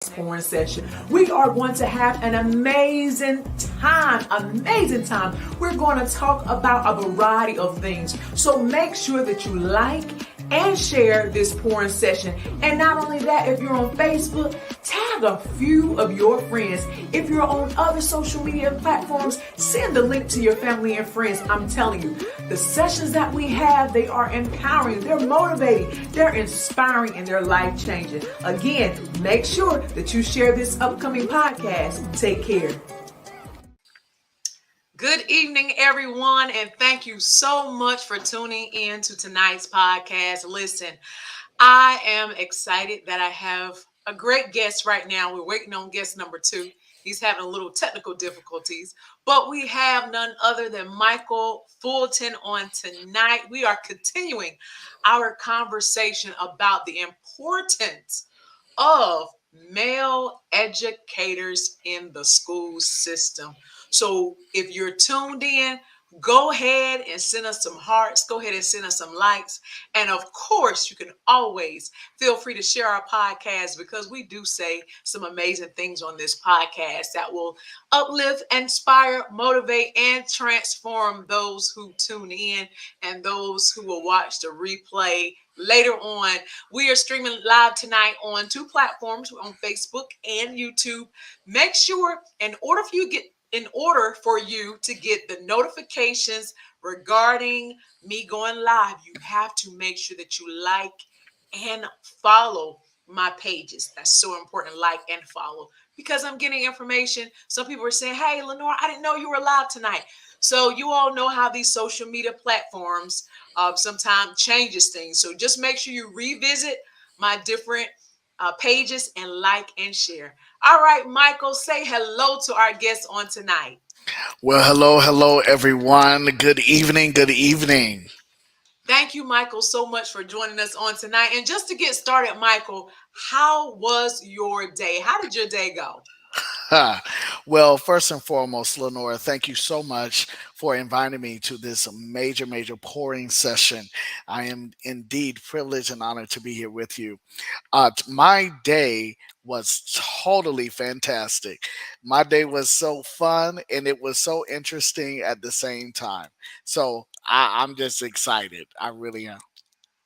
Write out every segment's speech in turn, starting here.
tonight's pouring session. We are going to have an amazing time. We're going to talk about a variety of things. So make sure that you like and share this pouring session. And not only that, if you're on Facebook, tag a few of your friends. If you're on other social media platforms, send the link to your family and friends. I'm telling you, the sessions that we have, they are empowering, they're motivating, they're inspiring, and they're life-changing. Again, make sure that you share this upcoming podcast. Take care. Good evening, everyone, and thank you so much for tuning in to tonight's podcast. Listen, I am excited that I have a great guest right now. We're waiting on guest number 2. He's having a little technical difficulties, but we have none other than Michael Fulton on tonight. We are continuing our conversation about the importance of male educators in the school system. So if you're tuned in, go ahead and send us some hearts. Go ahead and send us some likes. And of course, you can always feel free to share our podcast, because we do say some amazing things on this podcast that will uplift, inspire, motivate, and transform those who tune in and those who will watch the replay later on. We are streaming live tonight on 2 platforms, on Facebook and YouTube. Make sure, in order for you to get the notifications regarding me going live, you have to make sure that you like and follow my pages. That's so important, like and follow, because I'm getting information. Some people are saying, hey, Lenore, I didn't know you were live tonight. So you all know how these social media platforms sometimes changes things. So just make sure you revisit my different pages and like and share. All right, Michael, say hello to our guests on tonight. Well, hello, everyone. Good evening. Thank you, Michael, so much for joining us on tonight. And just to get started, Michael, how was your day? How did your day go? Well, first and foremost, Lenore, thank you so much for inviting me to this major pouring session. I am indeed privileged and honored to be here with you. My day was totally fantastic. My day was so fun and it was so interesting at the same time. So I'm just excited. I really am.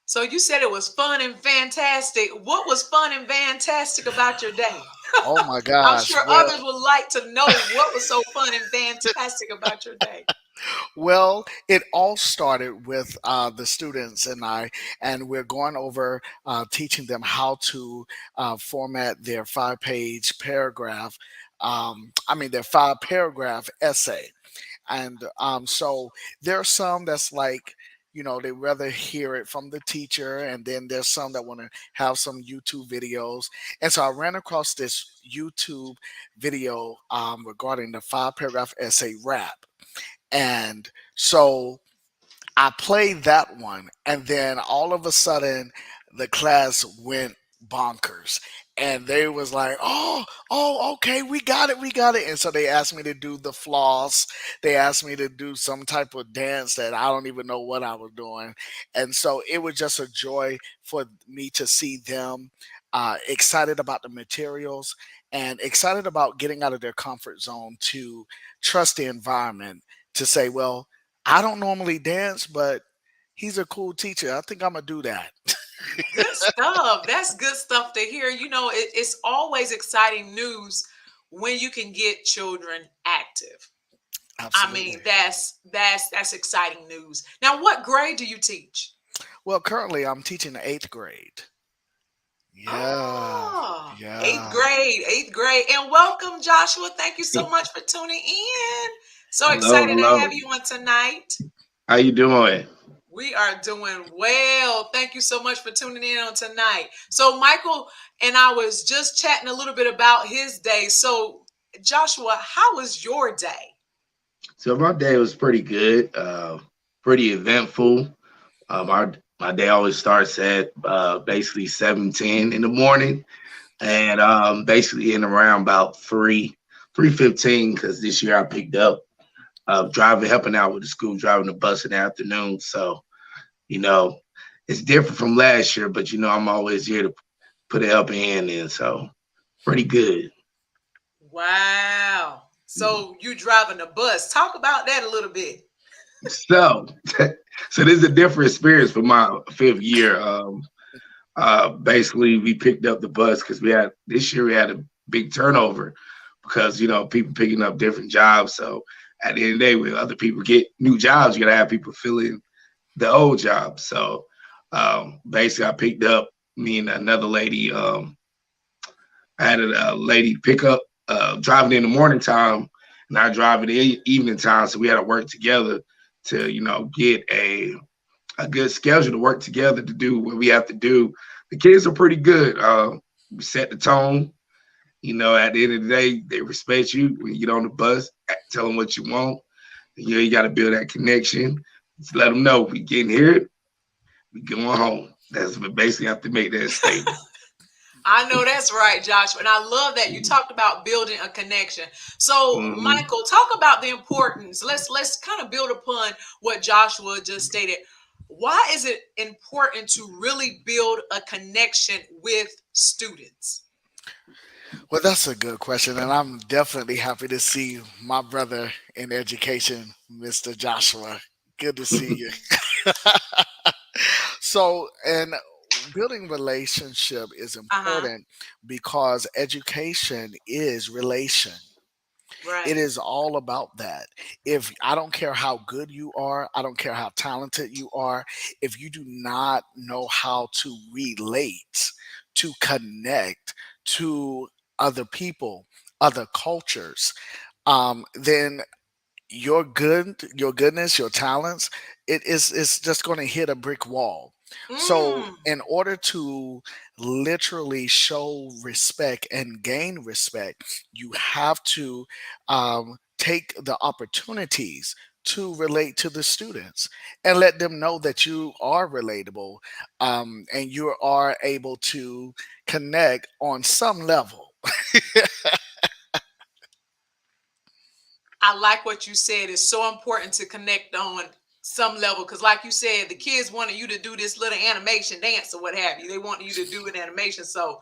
So you said it was fun and fantastic. What was fun and fantastic about your day? Oh my I'm gosh. sure others would like to know what was so fun and fantastic about your day. Well, it all started with the students and I, and we're going over teaching them how to format their 5-page paragraph. Their 5-paragraph essay. And so there's some that's like, they rather hear it from the teacher, and then there's some that want to have some YouTube videos. And so I ran across this YouTube video regarding the 5-paragraph essay rap. And so I played that one, and then all of a sudden the class went bonkers. And they was like, okay, we got it. And so they asked me to do the floss. They asked me to do some type of dance that I don't even know what I was doing. And so it was just a joy for me to see them excited about the materials and excited about getting out of their comfort zone to trust the environment, to say, well, I don't normally dance, but he's a cool teacher. I think I'm going to do that. Good stuff. That's good stuff to hear. It's always exciting news when you can get children active. Absolutely. That's exciting news. Now, what grade do you teach? Well, currently I'm teaching the 8th grade. Yeah. Yeah. 8th grade. And welcome, Joshua. Thank you so much for tuning in. So excited to have you on tonight. How you doing? We are doing well. Thank you so much for tuning in on tonight. So Michael and I was just chatting a little bit about his day. So Joshua, how was your day? So my day was pretty good, pretty eventful. My day always starts at basically 7:10 in the morning, and basically in around about 3:15, because this year I picked up helping out with the school, driving the bus in the afternoon. So, it's different from last year, but I'm always here to put a helping hand in. So pretty good. Wow. So you driving a bus. Talk about that a little bit. So, so this is a different experience for my fifth year. Basically, we picked up the bus because we had this year we had a big turnover because people picking up different jobs. So at the end of the day, when other people get new jobs, you gotta have people fill in the old jobs. So basically, I picked up me and another lady. I had a lady pick up driving in the morning time, and I drive in the evening time. So we had to work together to get a good schedule to work together to do what we have to do. The kids are pretty good. We set the tone. At the end of the day, they respect you when you get on the bus. Tell them what you want. You got to build that connection. Just let them know we getting here, we going home. That's what basically have to make that statement. I know that's right, Joshua. And I love that you talked about building a connection. So, Hmm. Michael, talk about the importance. Let's kind of build upon what Joshua just stated. Why is it important to really build a connection with students? Well, that's a good question, and I'm definitely happy to see my brother in education, Mr. Joshua. Good to see you. So, and building relationship is Uh-huh. important because education is relation. It Right. is all about that. If I don't care how good you are, I don't care how talented you are, if you do not know how to relate, to connect to other people, other cultures, then your goodness, your talents, it's just going to hit a brick wall. So Mm. in order to literally show respect and gain respect, you have to take the opportunities to relate to the students and let them know that you are relatable, and you are able to connect on some level. I like what you said. It's so important to connect on some level because, like you said, the kids wanted you to do this little animation dance or what have you. They want you to do an animation. So,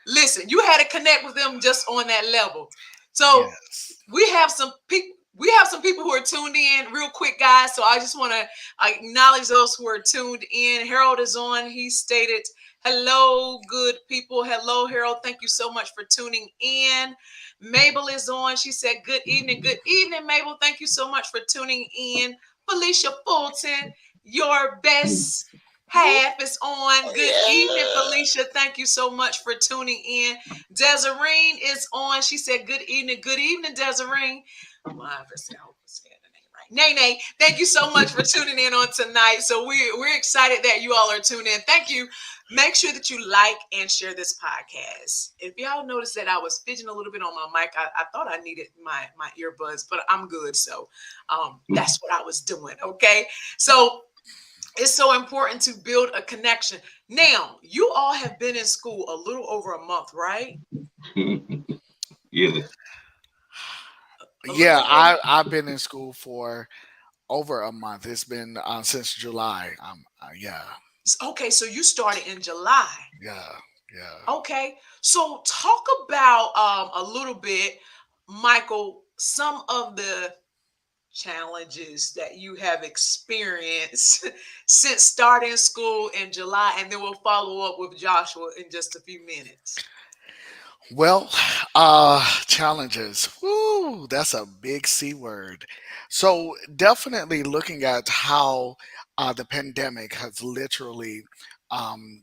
listen, you had to connect with them just on that level. So, Yes. we have some people. We have some people who are tuned in real quick, guys. So I just want to acknowledge those who are tuned in. Harold is on. He stated, "Hello, good people. Hello, Harold. Thank you so much for tuning in." Mabel is on. She said, "Good evening. Good evening, Mabel. Thank you so much for tuning in." Felicia Fulton, your best half is on. Good evening, Felicia. Thank you so much for tuning in. Desiree is on. She said, "Good evening. Good evening, Desiree." Well, I hope I said the name right. Nene, thank you so much for tuning in on tonight. So we're excited that you all are tuned in. Thank you. Make sure that you like and share this podcast. If y'all noticed that I was fidgeting a little bit on my mic, I thought I needed my earbuds, but I'm good. So that's what I was doing. Okay. So it's so important to build a connection. Now, you all have been in school a little over a month, right? Yes. A little Yeah, over a month. I've been in school for over a month. It's been since July. Yeah, Okay, so you started in July. yeah, yeah. Okay, so talk about a little bit, Michael, some of the challenges that you have experienced since starting school in July, and then we'll follow up with Joshua in just a few minutes. Well, challenges. Woo, that's a big C word. So definitely looking at how the pandemic has literally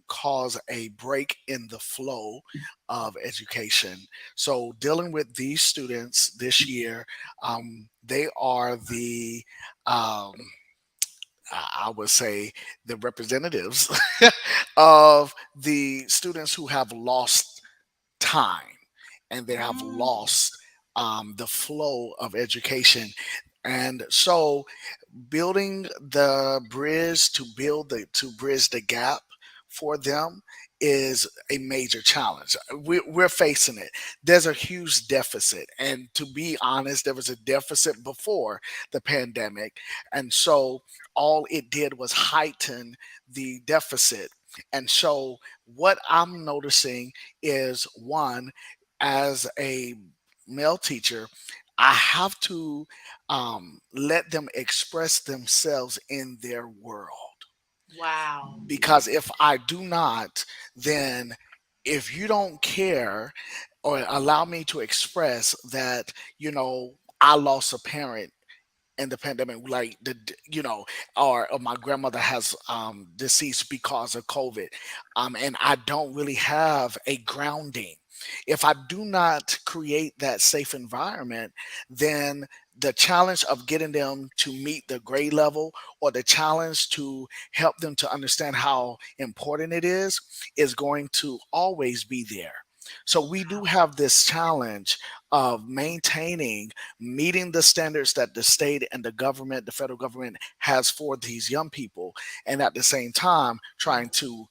caused a break in the flow of education. So dealing with these students this year, they are the I would say the representatives of the students who have lost time and they have Mm, lost the flow of education. And so building the bridge to bridge the gap for them is a major challenge. We're facing it. There's a huge deficit, and to be honest, there was a deficit before the pandemic, and so all it did was heighten the deficit. And so what I'm noticing is one, as a male teacher, I have to let them express themselves in their world. Wow. Because if I do not, then if you don't care or allow me to express that, I lost a parent in the pandemic, like or my grandmother has deceased because of COVID, and I don't really have a grounding. If I do not create that safe environment, then the challenge of getting them to meet the grade level, or the challenge to help them to understand how important it is going to always be there. So we do have this challenge of maintaining, meeting the standards that the state and the government, the federal government, has for these young people, and at the same time trying to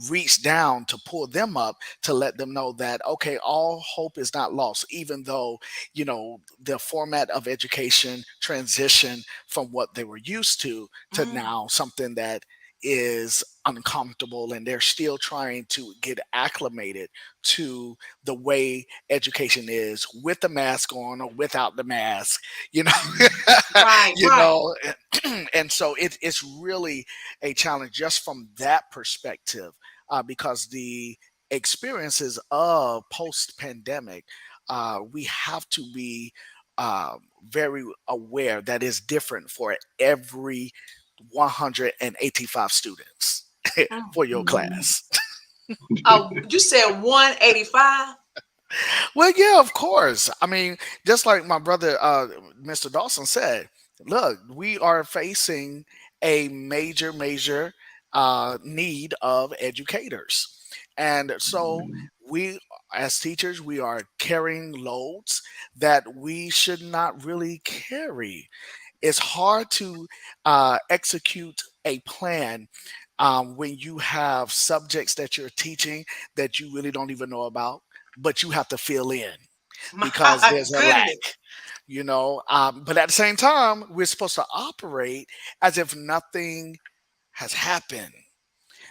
reach down to pull them up, to let them know that, okay, all hope is not lost, even though the format of education transition from what they were used to Mm. now something that is uncomfortable, and they're still trying to get acclimated to the way education is, with the mask on or without the mask, you know. Right, you right. know and so it's really a challenge just from that perspective, because the experiences of post pandemic, we have to be very aware that is different for every 185 students Mm. for your class. You said 185? Well, yeah, of course. I mean, just like my brother, Mr. Dawson said, look, we are facing a major need of educators. And so we, as teachers, we are carrying loads that we should not really carry. It's hard to execute a plan when you have subjects that you're teaching that you really don't even know about, but you have to fill in because My there's a lack. goodness. But at the same time, we're supposed to operate as if nothing has happened.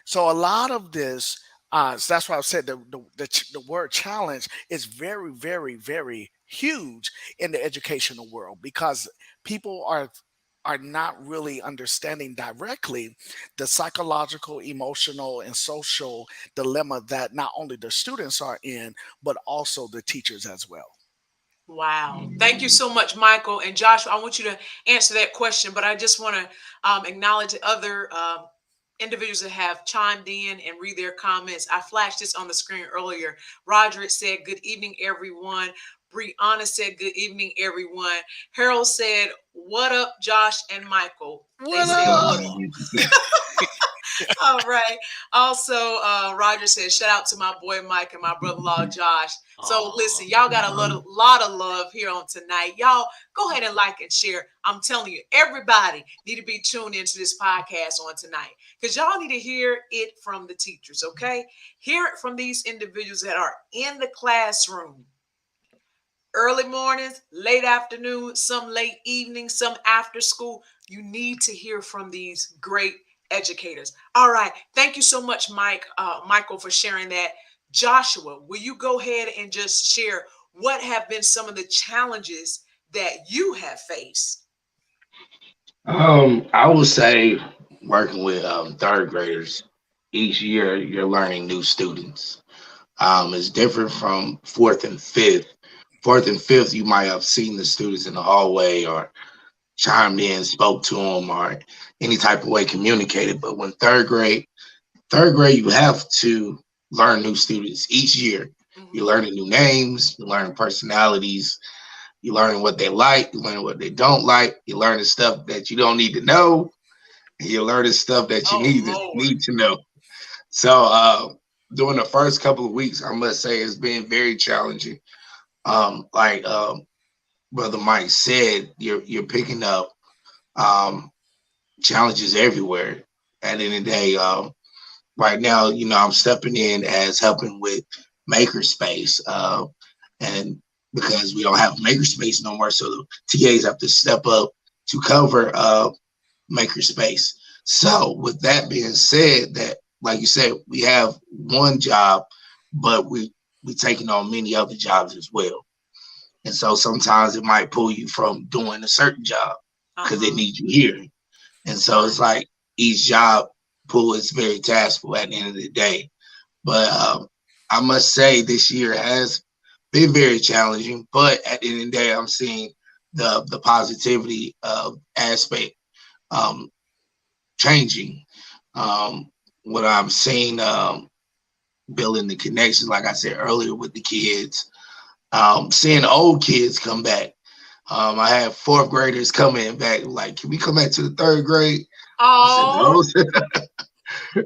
So a lot of this, so that's why I said the word challenge is very, very, very huge in the educational world, because people are not really understanding directly the psychological, emotional, and social dilemma that not only the students are in, but also the teachers as well. Wow. Thank you so much, Michael. And Joshua, I want you to answer that question, but I just want to acknowledge the other individuals that have chimed in and read their comments. I flashed this on the screen earlier. Roderick said, "Good evening, everyone." Brianna said, "Good evening, everyone." Harold said, "What up, Josh and Michael?" They What said, up? "What up?" All right. Also, Roger says, "Shout out to my boy Mike and my brother-in-law Josh." So listen, y'all got a lot of love here on tonight. Y'all go ahead and like and share. I'm telling you, everybody need to be tuned into this podcast on tonight, because y'all need to hear it from the teachers, okay? Hear it from these individuals that are in the classroom. Early mornings, late afternoon, some late evening, some after school. You need to hear from these great educators. All right. Thank you so much, Michael, for sharing that. Joshua, will you go ahead and just share what have been some of the challenges that you have faced? I would say working with third graders, each year you're learning new students. It's different from fourth and fifth. Fourth and fifth, you might have seen the students in the hallway or chimed in, spoke to them, or any type of way communicated. But when third grade, you have to learn new students each year. You're Mhm. learning new names, you're learning personalities, you're learning what they like, you're learning what they don't like, you're learning stuff that you don't need to know, and you're learning stuff that you Oh, Lord. need to know. So during the first couple of weeks, I must say it's been very challenging. Like Brother Mike said, you're picking up um, challenges everywhere. At the end of the day, right now, I'm stepping in as helping with Makerspace, and because we don't have Makerspace no more, so the TAs have to step up to cover Makerspace. So, with that being said, that like you said, we have one job, but be taking on many other jobs as well. And so sometimes it might pull you from doing a certain job because they Uh-huh. need you here. And so it's Right. like each job pool is very taskful at the end of the day. But I must say this year has been very challenging. But at the end of the day, I'm seeing the positivity aspect um, changing. Um, what I'm seeing, building the connections, like I said earlier, with the kids, seeing old kids come back. I had fourth graders coming back, like, can we come back to the third grade? I said, Oh, no.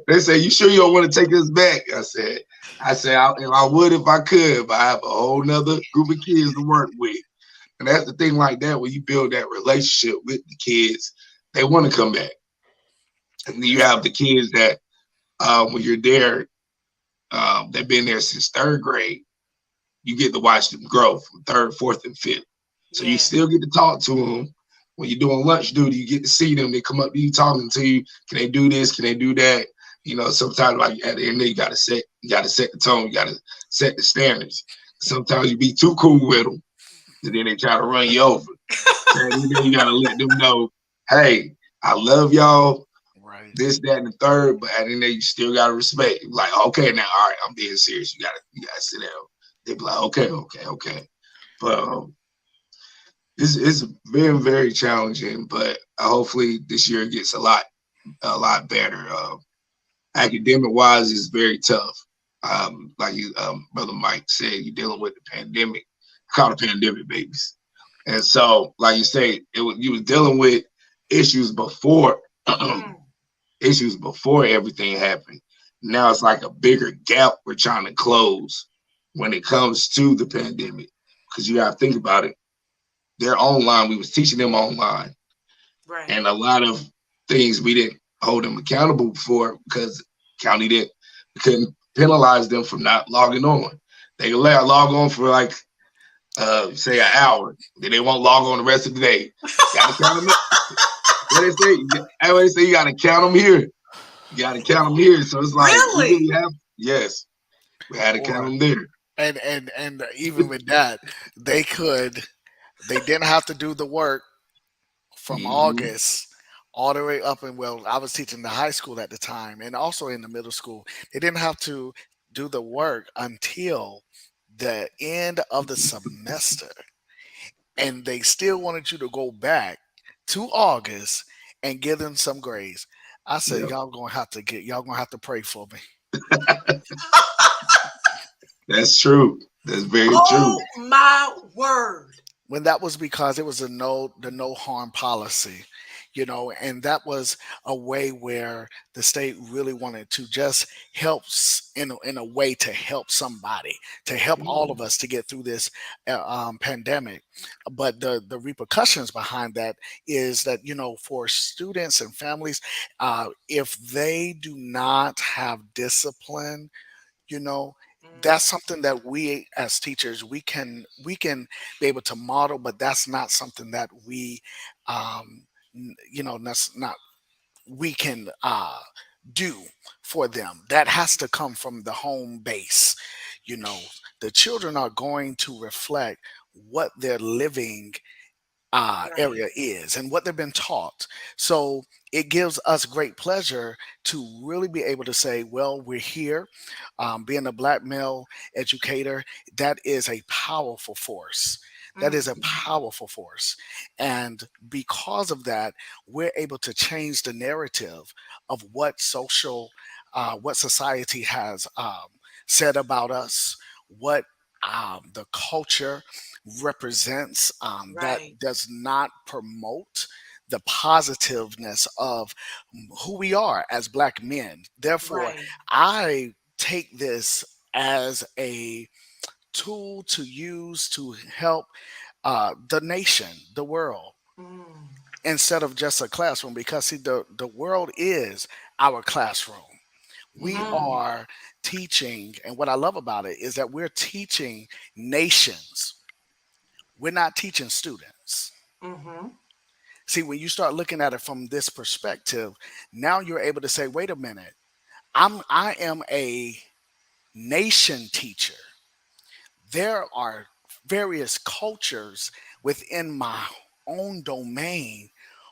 They say, you sure you don't want to take us back? I would if I could, but I have a whole nother group of kids to work with. And that's the thing like that, when you build that relationship with the kids, they want to come back. And then you That's have right. the kids that when you're there, they've been there since third grade. You get to watch them grow from third, fourth, and fifth. So you yeah. still get to talk to them. When you're doing lunch duty, you get to see them. They come up to you, talking to you. Can they do this? Can they do that? You know, sometimes like at the end, you gotta set the tone. You gotta set the standards. Sometimes you be too cool with them, and then they try to run you over. So you gotta let them know, hey, I love y'all, Right. this, that, and the third, but at the end, you still gotta respect. Like, okay, now, all right, I'm being serious. You gotta sit down. They be like, okay, okay, okay. But it's been very challenging. But hopefully this year gets a lot better. Academic wise, is very tough. Like you, brother Mike said, you're dealing with the pandemic. I call it pandemic babies. And so, like you say, you was dealing with issues before Mm, issues before everything happened. Now it's like a bigger gap we're trying to close when it comes to the pandemic. Because you gotta think about it. They're online. We was teaching them online. right. And a lot of things we didn't hold them accountable for because county didn't we couldn't penalize them for not logging on. They can log on for like say an hour. Then they won't log on the rest of the day. Gotta count them. What they say? What they say? You gotta count them here. You got to count them here. So it's like we Really? really have. Yes, we had to count Or them there. and even with that, they could they didn't have to do the work from Mm-hmm. August all the way up. And well, I was teaching the high school at the time and also in the middle school. They didn't have to do the work until the end of the semester, and they still wanted you to go back to August and give them some grades. I said, Yep, y'all gonna have to pray for me. that's true. That's very true. Oh my word. When that was because it was the no harm policy, and that was a way where the state really wanted to just in a way to help somebody, to help all Mhm. of us to get through this pandemic. But the repercussions behind that is that, for students and families, if they do not have discipline, you know Mm, that's something that we as teachers we can be able to model, but that's not something that we that's not we can do for them. That has to come from the home base. you know the children are going to reflect what they're living right. area is and what they've been taught. So it gives us great pleasure to really be able to say, well, we're here. Being a black male educator, that is a powerful force. That is a Mm, powerful force. And because of that, we're able to change the narrative of what society has said about us, what the culture represents, that right. does not promote the positiveness of who we are as black men. Therefore, Right. I take this as a tool to use to help the nation, the world, Mm, instead of just a classroom. Because see, the world is our classroom. We mm, are teaching, and what I love about it is that we're teaching nations. We're not teaching students. mm-hmm. See, when you start looking at it from this perspective, now you're able to say, wait a minute, I am a nation teacher. there are various cultures within my own domain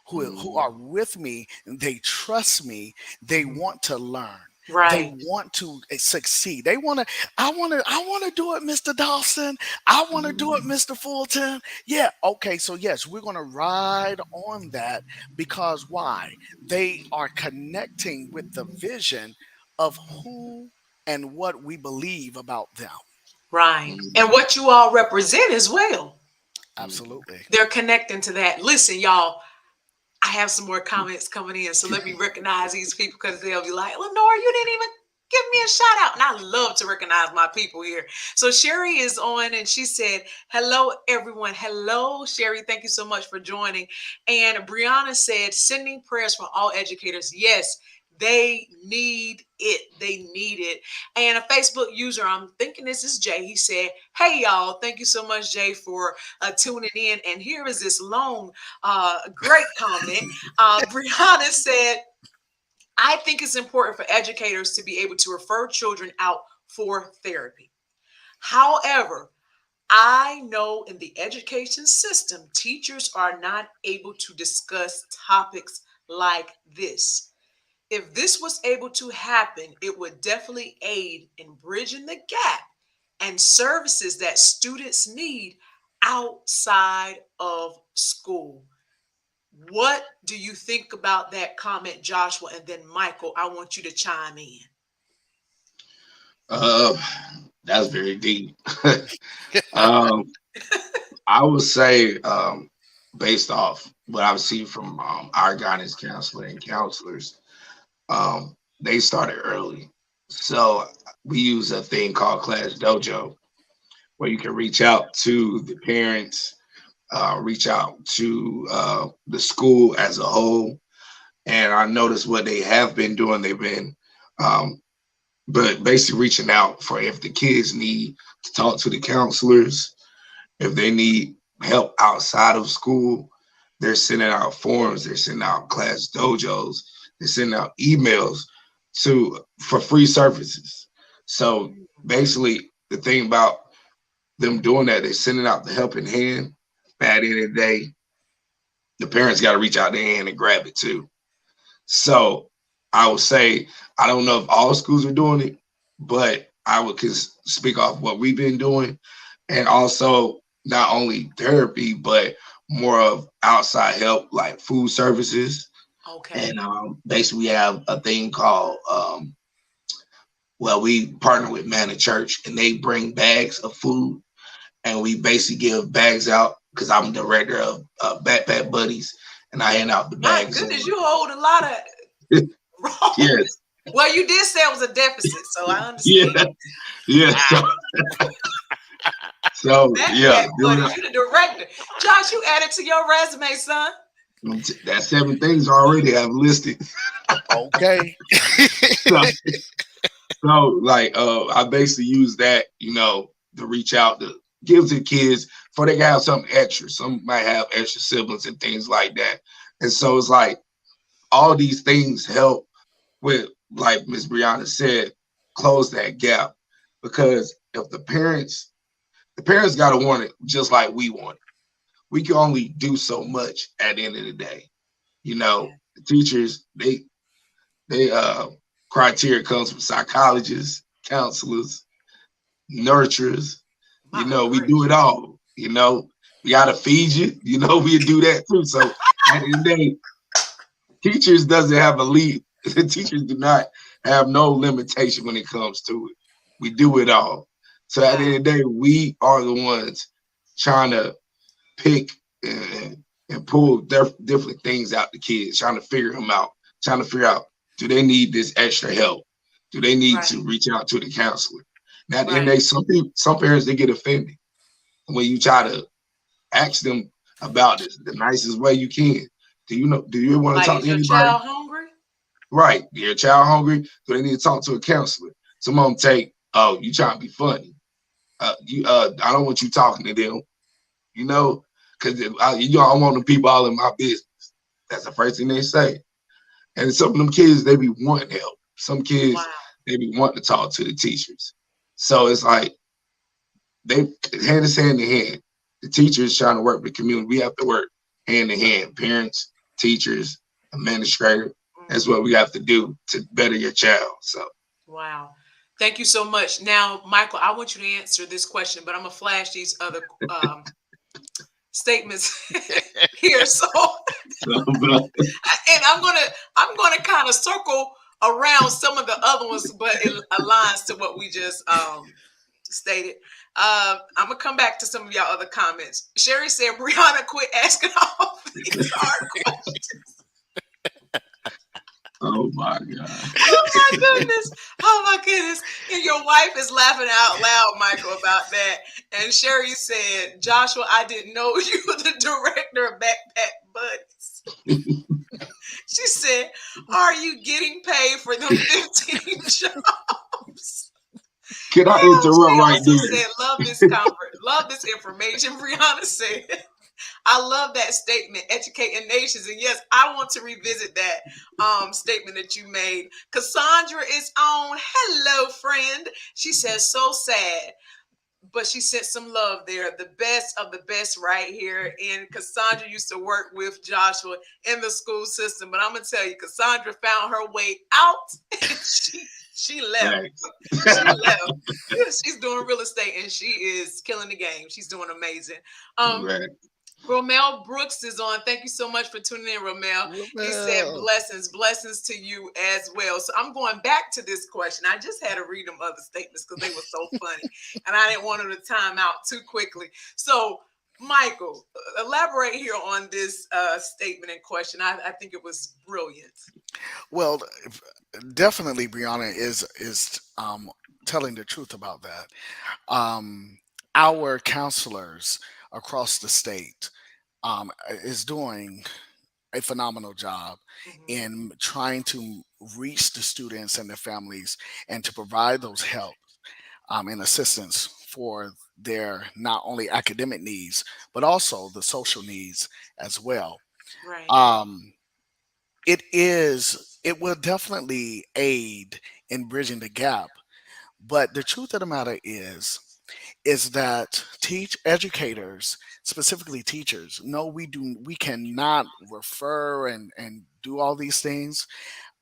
who are with me. They trust me. They want to learn. They Right. want to succeed. They want to. I want to do it, Mr. Dawson. I want to do it, Mr. Fulton. Yeah. Okay. So yes, we're going to ride on that because why? They are connecting with the vision of who and what we believe about them. Right. And what you all represent as well. Absolutely. They're connecting to that. Listen, y'all, I have some more comments coming in. So let me recognize these people because they'll be like, Lenore, you didn't even give me a shout out. And I love to recognize my people here. So Sherry is on and she said, hello, everyone. Hello, Sherry. Thank you so much for joining. And Brianna said, sending prayers for all educators. Yes, they need it. They need it. And a Facebook user, I'm thinking this is Jay. He said, hey, y'all, thank you so much, Jay, for tuning in. And here is this long, great comment. Brianna said, I think it's important for educators to be able to refer children out for therapy. However, I know in the education system, teachers are not able to discuss topics like this. If this was able to happen, it would definitely aid in bridging the gap and services that students need outside of school. What do you think about that comment, Joshua? And then Michael, I want you to chime in. That's very deep. um, I would say, based off what I've seen from our guidance counselor and counselors, they started early. So we use a thing called Class Dojo, where you can reach out to the parents, reach out to the school as a whole. And I noticed what they have been doing. They've been, but basically reaching out for if the kids need to talk to the counselors, if they need help outside of school, they're sending out forms, they're sending out class dojos, they're sending out emails for free services. So basically, the thing about them doing that, they're sending out the helping hand. But at the end of the day, the parents got to reach out their hand and grab it too. So I would say, I don't know if all schools are doing it, but I would speak off what we've been doing. And also not only therapy, but more of outside help, like food services. Okay. And basically we have a thing called, we partner with Man of Church and they bring bags of food and we basically give bags out because I'm the director of Backpack Buddies and I hand out the My bags. goodness, you hold a lot of Yes. Well, you did say it was a deficit, so I understand. Yeah. So yeah. Buddy, you the director. Josh, you added to your resume, son. That 7 things I already have listed. Okay. so like I basically use that, to reach out to give to kids for they can have something extra. Some might have extra siblings and things like that. And so it's like all these things help with, like Ms. Brianna said, close that gap. Because if the parents got to want it just like we want it. We can only do so much at the end of the day. The teachers, they criteria comes from psychologists, counselors, nurturers. We do it all. We gotta feed you. We do that too. So at the end of the day, teachers doesn't have a lead. The teachers do not have no limitation when it comes to it. We do it all. So at the end of the day, we are the ones trying to pick and pull different things out the kids, trying to figure them out, trying to figure out, do they need this extra help? Do they need to reach out to the counselor? Now, at the end of the day, some parents, they get offended when you try to ask them about this the nicest way you can. Do you want to talk to anybody? Is your child hungry? Right. Is your child hungry? Do they need to talk to a counselor? Some of them take, oh, you trying to be funny. I don't want you talking to them, because I want the people all in my business. That's the first thing they say. And some of them kids, they be wanting help. Some kids, they be wanting to talk to the teachers. So it's like, they hand is hand in hand. The teacher is trying to work with the community. We have to work hand in hand. Parents, teachers, administrator. That's what we have to do to better your child. So Wow. Thank you so much. Now, Michael, I want you to answer this question, but I'm gonna flash these other statements here. So, and I'm gonna kind of circle around some of the other ones, but it aligns to what we just stated. I'm gonna come back to some of y'all other comments. Sherry said, "Brianna, quit asking all these hard questions." oh my God. Oh my goodness. Oh my goodness. And your wife is laughing out loud, Michael, about that. And Sherry said, "Joshua, I didn't know you were the director of Backpack Buddies." She said, "Are you getting paid for them 15 jobs?" Can I interrupt right She also there? said, love this information. Brianna said, "I love that statement, educating nations." And yes, I want to revisit that statement that you made. Cassandra is on. Hello, friend. She says, "So sad." But she sent some love there. The best of the best right here. And Cassandra used to work with Joshua in the school system. But I'm going to tell you, Cassandra found her way out. She left. Right. She left. She's doing real estate and she is killing the game. She's doing amazing. Right. Romel Brooks is on. Thank you so much for tuning in, Romel. He said blessings to you as well. So I'm going back to this question. I just had to read them other statements because they were so funny. And I didn't want them to time out too quickly. So, Michael, elaborate here on this statement and question. I think it was brilliant. Well, definitely, Brianna is telling the truth about that. Our counselors across the state is doing a phenomenal job in trying to reach the students and their families and to provide those help and assistance for their not only academic needs but also the social needs as well. Right. It will definitely aid in bridging the gap, but the truth of the matter is that teach educators, specifically teachers, no, we cannot refer and do all these things.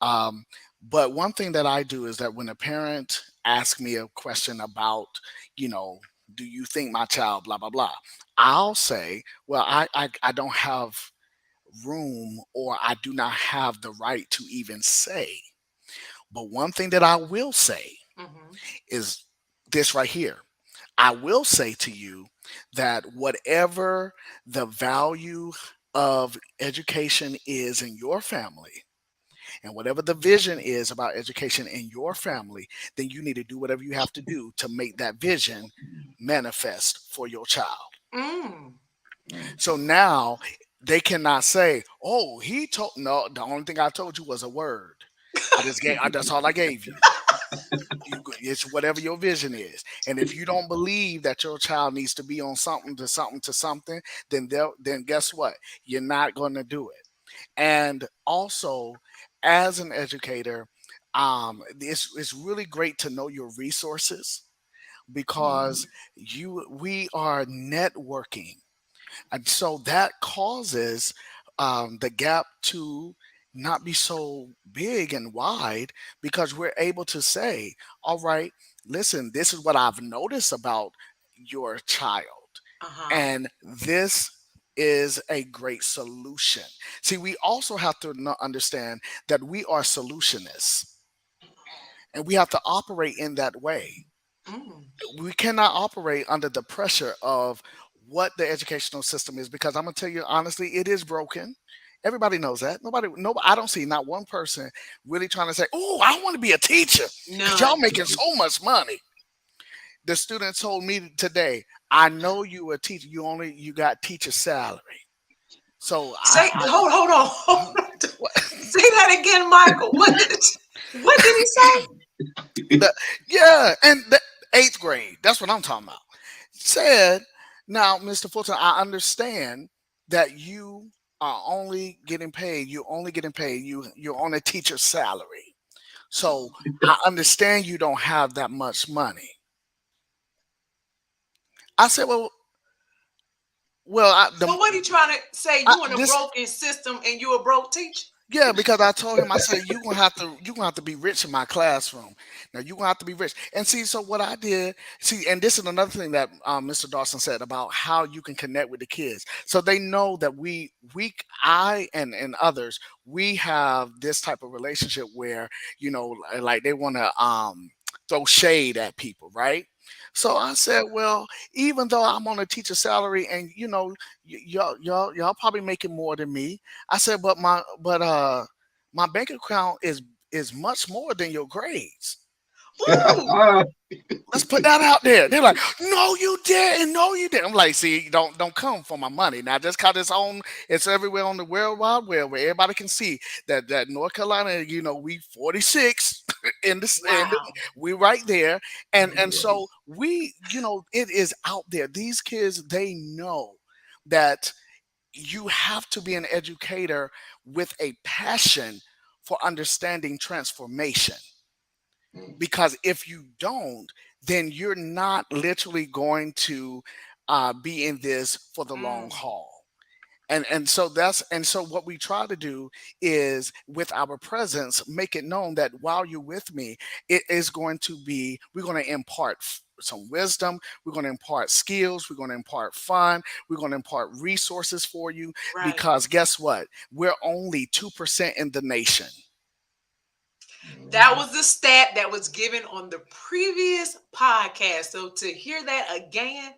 um, but one thing that I do is that when a parent asks me a question about, you know, do you think my child blah blah blah, I'll say, well, I don't have room, or I do not have the right to even say. But one thing that I will say Mm-hmm. is this right here. I will say to you that whatever the value of education is in your family, and whatever the vision is about education in your family, then you need to do whatever you have to do to make that vision manifest for your child. Mm. So now they cannot say, "Oh, he told." No, the only thing I told you was a word. That's all I gave you. It's whatever your vision is, and if you don't believe that your child needs to be on something to something to something, then guess what? You're not going to do it. And also, as an educator, it's really great to know your resources, because we are networking, and so that causes the gap to not be so big and wide, because we're able to say, all right, listen, this is what I've noticed about your child, Uh-huh. and this is a great solution. See, we also have to understand that we are solutionists, and we have to operate in that way. Mm. We cannot operate under the pressure of what the educational system is, because I'm gonna tell you honestly, it is broken. Everybody knows that. Nobody. I don't see not one person really trying to say, "Oh, I want to be a teacher because y'all None. making so much money." The student told me today, "I know you a teacher. You got teacher salary." So Say, I hold on, hold on. what, Say that again, Michael. What did he say? yeah, and the eighth grade. That's what I'm talking about. Said, now, Mr. Fulton, I understand that you are only getting paid. You're only getting paid. You're on a teacher's salary. So I understand you don't have that much money. I said, well, So what are you trying to say? I, You in a this broken system and you a broke teacher? Yeah, because I told him, I said, you're gonna have to be rich in my classroom. Now you're gonna have to be rich. And see, so what I did, see, and this is another thing that Mr. Dawson said about how you can connect with the kids. So they know that I and others, we have this type of relationship where, like they wanna throw shade at people, right? So I said, well, even though I'm on a teacher salary and y'all probably making more than me, I said, my bank account is much more than your grades. Ooh, Let's put that out there. They're like, no, you didn't. No, you didn't. I'm like, see, don't come for my money. Now just cause it's everywhere on the World Wide Web where everybody can see that North Carolina, we 46 wow. we right there. And so Yes. it is out there. These kids, they know that you have to be an educator with a passion for understanding transformation, because if you don't, then you're not literally going to be in this for the long Mm, haul. And so what we try to do is, with our presence, make it known that while you're with me, we're going to impart some wisdom, we're going to impart skills, we're going to impart fun, we're going to impart resources for you, right. because guess what, we're only 2% in the nation. That was the stat that was given on the previous podcast. So to hear that again,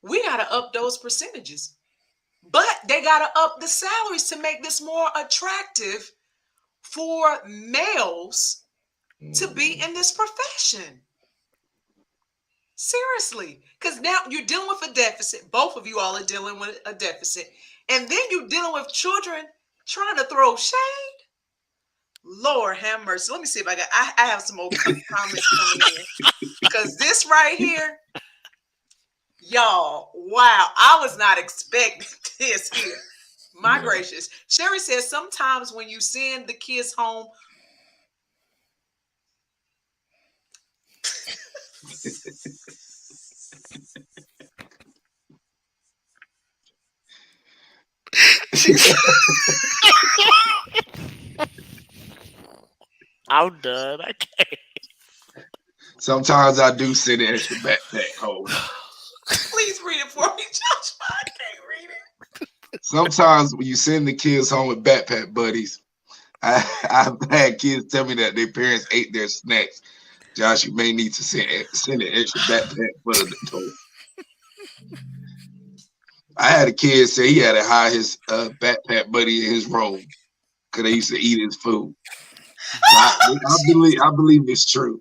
we got to up those percentages. But they got to up the salaries to make this more attractive for males to be in this profession. Seriously. Because now you're dealing with a deficit. Both of you all are dealing with a deficit. And then you're dealing with children trying to throw shade. Lord have mercy. Let me see if I have some more comments coming in. Because this right here, y'all, wow, I was not expecting this here. My gracious. Sherry says sometimes when you send the kids home, I'm done. I can't. Sometimes I do send an extra backpack home. please read it for me, Josh. I can't read it. Sometimes when you send the kids home with backpack buddies, I've had kids tell me that their parents ate their snacks. Josh, you may need to send an extra backpack for the adult. I had a kid say he had to hide his backpack buddy in his room because they used to eat his food. So I believe it's true.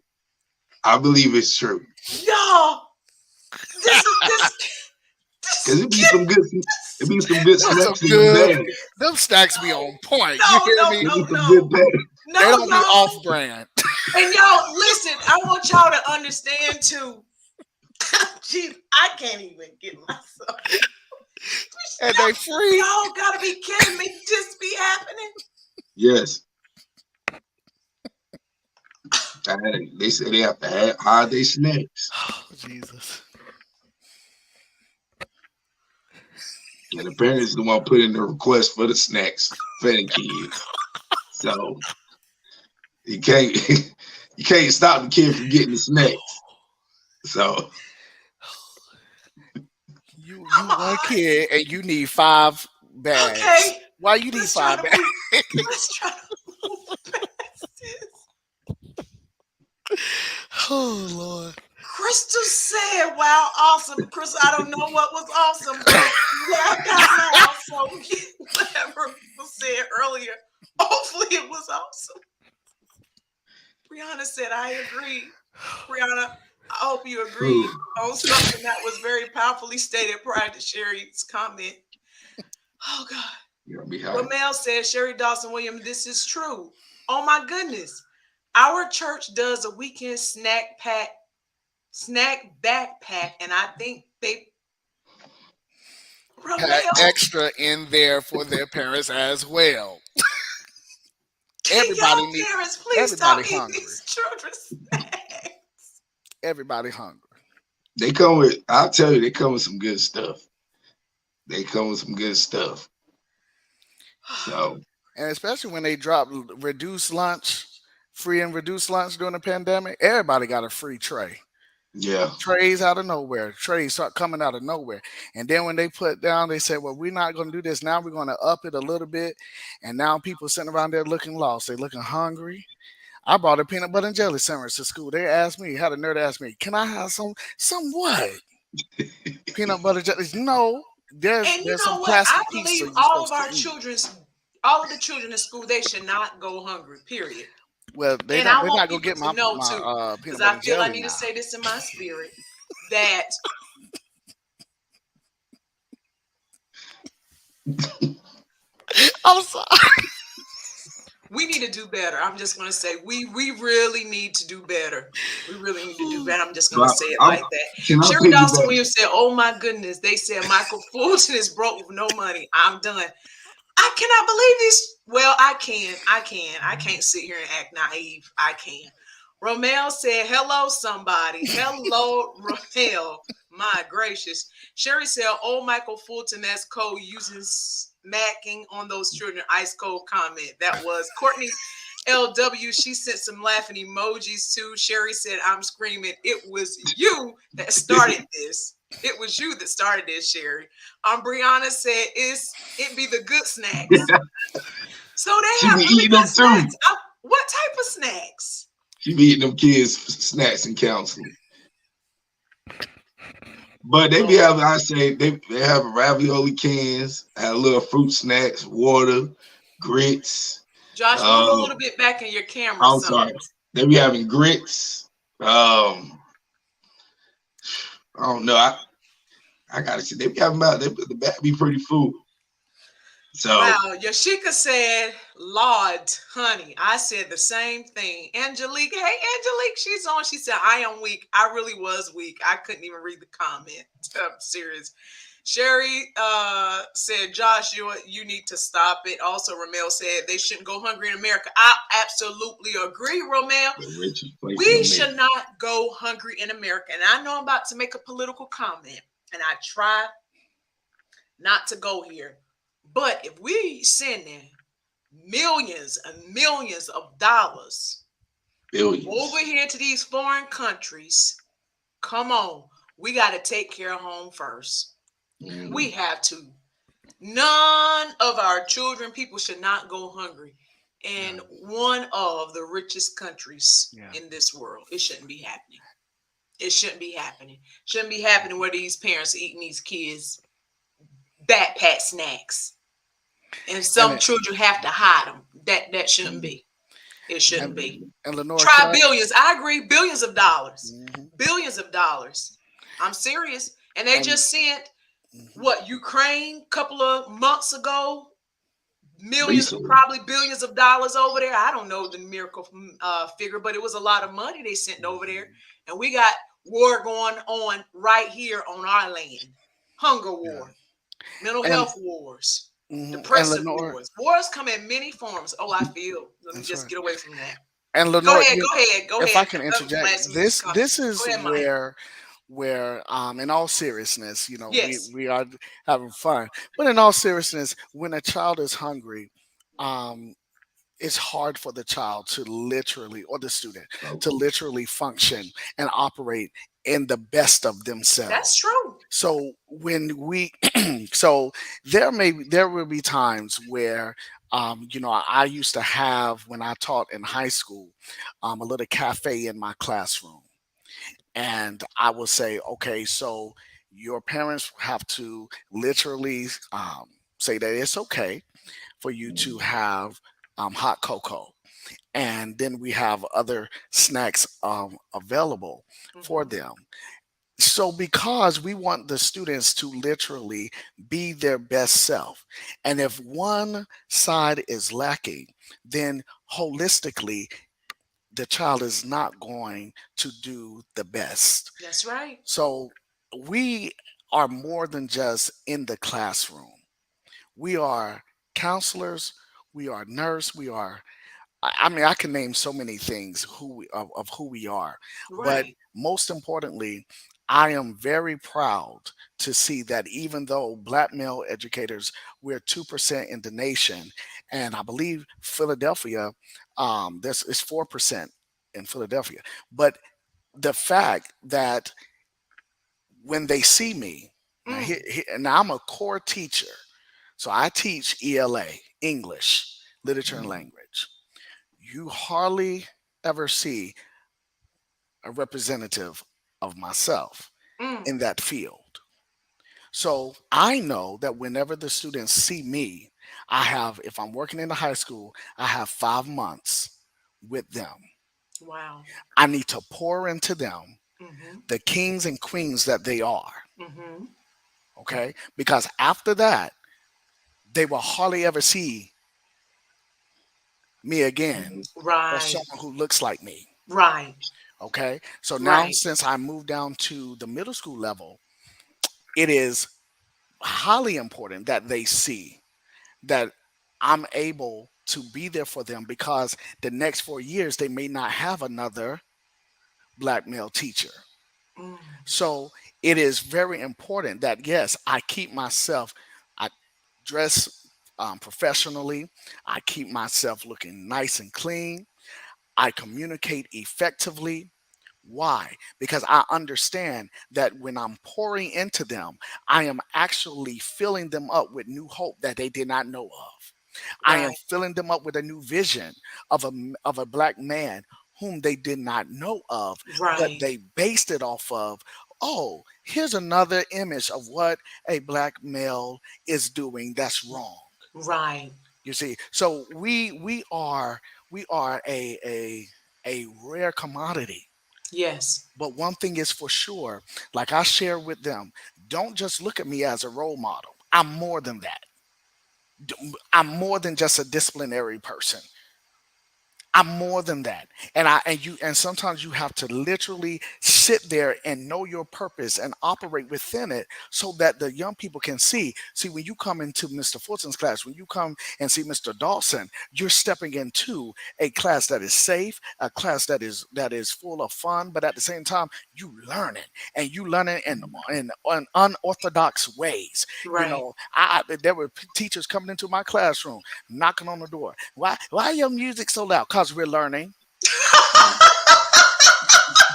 I believe it's true. Y'all, this Cause this kid. it be some good That's some snacks in the good. bag. Them stacks be on point. You No, hear no, me? It be no, some no, good bag. They no, don't be no. off brand. And y'all, listen, I want y'all to understand too. Gee, I can't even get myself. And they free. Y'all gotta be kidding me. This be happening. Yes. They say they have to hide their snacks. Oh, Jesus. And the parents the one put in the request for the snacks for the kids. So you can't you can't stop the kid from getting the snacks. So You Come one on. kid and you need 5 bags. Okay. Why you need Let's try 5 to bags? move. Let's try to move past this. Oh Lord. Crystal said, wow, awesome. Crystal, I don't know what was awesome, but laughed out loud. So whatever was said earlier, hopefully it was awesome. Brianna said, I agree. Brianna, I hope you agree on something that was very powerfully stated prior to Sherry's comment. Oh God. you'll be high. Ramel says, Sherry Dawson Williams, this is true. Oh my goodness. Our church does a weekend snack backpack, and I think they Had Ramel, extra in there for their parents as well. can Everybody y'all need parents please everybody stop eating hungry. these children's snacks? Everybody hungry. They come with. I'll tell you, they come with some good stuff. They come with some good stuff. So And especially when they drop reduced lunch, free and reduced lunch during the pandemic, everybody got a free tray. yeah, Trays out of nowhere. Trays start coming out of nowhere. And then when they put down, they said, well, we're not going to do this. Now we're going to up it a little bit. And now people sitting around there looking lost. They looking hungry. I brought a peanut butter and jelly sandwich to school. They asked me, had a nerd ask me, can I have some what? Peanut butter jelly? No. And you There's know some what? I plastic pieces believe you're supposed to eat. all of the children in school, they should not go hungry. Period. Well, And I they're want not gonna people get to know too, my because peanut I butter feel I jelly need to now. say this in my spirit that I'm sorry. we need to do better. I'm just gonna say we really need to do better. We really need to do better. I'm just gonna but say it I'm, like that. can I Sherry Dawson piggyback? Williams said, "Oh my goodness," they said Michael Fulton is broke with no money. I'm done. I cannot believe this. Well, I can. I can't sit here and act naive. I can. Romel said, hello, somebody. Hello, Romel. My gracious. Sherry said, oh, Michael Fulton, that's cold using smacking on those children. Ice cold comment. That was Courtney LW. She sent some laughing emojis too. Sherry said, I'm screaming. It was you that started this. It was you that started this, Sherry. Brianna said, it be the good snacks. So She they be have really eating good them too. snacks. What type of snacks? She be eating them kids snacks and counseling. But they be having, I say, they have ravioli cans, have little fruit snacks, water, grits. Josh, move a little bit back in your camera, I'm son. sorry. They be having grits. I don't know. I gotta say they be having about the back be pretty full. So Wow, Yashika said, Lord, honey. I said the same thing. Angelique, hey, Angelique, she's on. She said, I am weak. I really was weak. I couldn't even read the comment. I'm serious. Sherry said, Josh, you need to stop it. Also, Romel said they shouldn't go hungry in America. I absolutely agree, Romel. the richest place We in should America. not go hungry in America. And I know I'm about to make a political comment, and I try not to go here. But if we sending millions and millions of dollars Billions. over here to these foreign countries, come on, we got to take care of home first. Mm. We have to. None of our children, people should not go hungry in one of the richest countries in this world. It shouldn't be happening. It shouldn't be happening. Shouldn't be happening where these parents are eating these kids backpack snacks. And some children have to hide them. That shouldn't be. It shouldn't be. And Lenore, try billions. I agree. Billions of dollars. Mhm. Billions of dollars. I'm serious. And they just sent what Ukraine a couple of months ago. Millions, Recently. probably billions of dollars over there. I don't know the miracle figure, but it was a lot of money they sent over there. And we got war going on right here on our land. Hunger war, mental health wars. Depressive wars. Wars come in many forms. Oh, I feel. Let me just get away from that. And Lenore, go ahead. If I can interject, this is where in all seriousness, we are having fun. But in all seriousness, when a child is hungry, it's hard for the child to literally, or the student, to literally function and operate in the best of themselves. That's true. So when so there will be times where I used to have, when I taught in high school, a little cafe in my classroom, and I would say, okay, so your parents have to literally say that it's okay for you to have hot cocoa. And then we have other snacks available for them. So because we want the students to literally be their best self. And if one side is lacking, then holistically, the child is not going to do the best. That's right. So we are more than just in the classroom. We are counselors, we are nurse, we are, I mean, I can name so many things of who we are. Right. But most importantly, I am very proud to see that even though black male educators, we're 2% in the nation, and I believe Philadelphia, this is 4% in Philadelphia. But the fact that when they see me, Mm, now I'm a core teacher, so I teach ELA, English, Literature and Language. You hardly ever see a representative of myself mm, in that field. So I know that whenever the students see me, I have, if I'm working in the high school, I have 5 months with them. wow. I need to pour into them Mm-hmm. the kings and queens that they are. Mm-hmm. Okay. Because after that, they will hardly ever see me again or Right. someone who looks like me. Right. Okay. So now, Right. since I moved down to the middle school level, it is highly important that they see that I'm able to be there for them, because the next 4 years they may not have another black male teacher. Mm, So it is very important that, yes, I keep myself, I dress professionally, I keep myself looking nice and clean, I communicate effectively. Why? Because I understand that when I'm pouring into them, I am actually filling them up with new hope that they did not know of. I am right. filling them up with a new vision of a black man whom they did not know of, but Right. they based it off of, oh, here's another image of what a black male is doing that's wrong. Right. You see, so we are a rare commodity. Yes. But one thing is for sure, like I share with them, don't just look at me as a role model. I'm more than that. I'm more than just a disciplinary person. I'm more than that. And sometimes you have to literally sit there and know your purpose and operate within it so that the young people can see. See, when you come into Mr. Fulton's class, when you come and see Mr. Dawson, you're stepping into a class that is safe, a class that is full of fun, but at the same time, you learn it, and you learn it in unorthodox ways. Right. There were teachers coming into my classroom knocking on the door. Why your music so loud? Cause we're learning.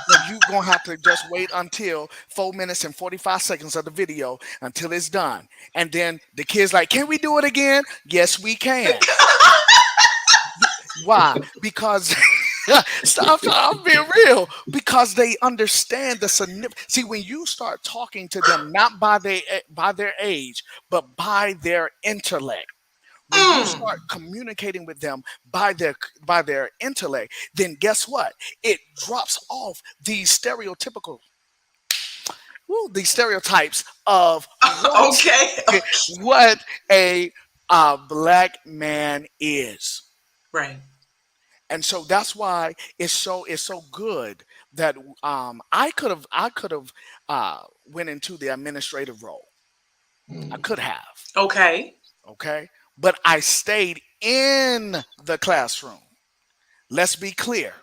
And you gonna have to just wait until 4 minutes and 45 seconds of the video until it's done. And then the kids like, can we do it again? Yes, we can. Why? Because I'm being real. Because they understand the significance. See, when you start talking to them not by their age, but by their intellect, when you Mm, start communicating with them by their intellect, then guess what? It drops off these stereotypes of okay. what a black man is. Right. And so that's why it's so good that I could have went into the administrative role. I could have. Okay. Okay, but I stayed in the classroom. Let's be clear.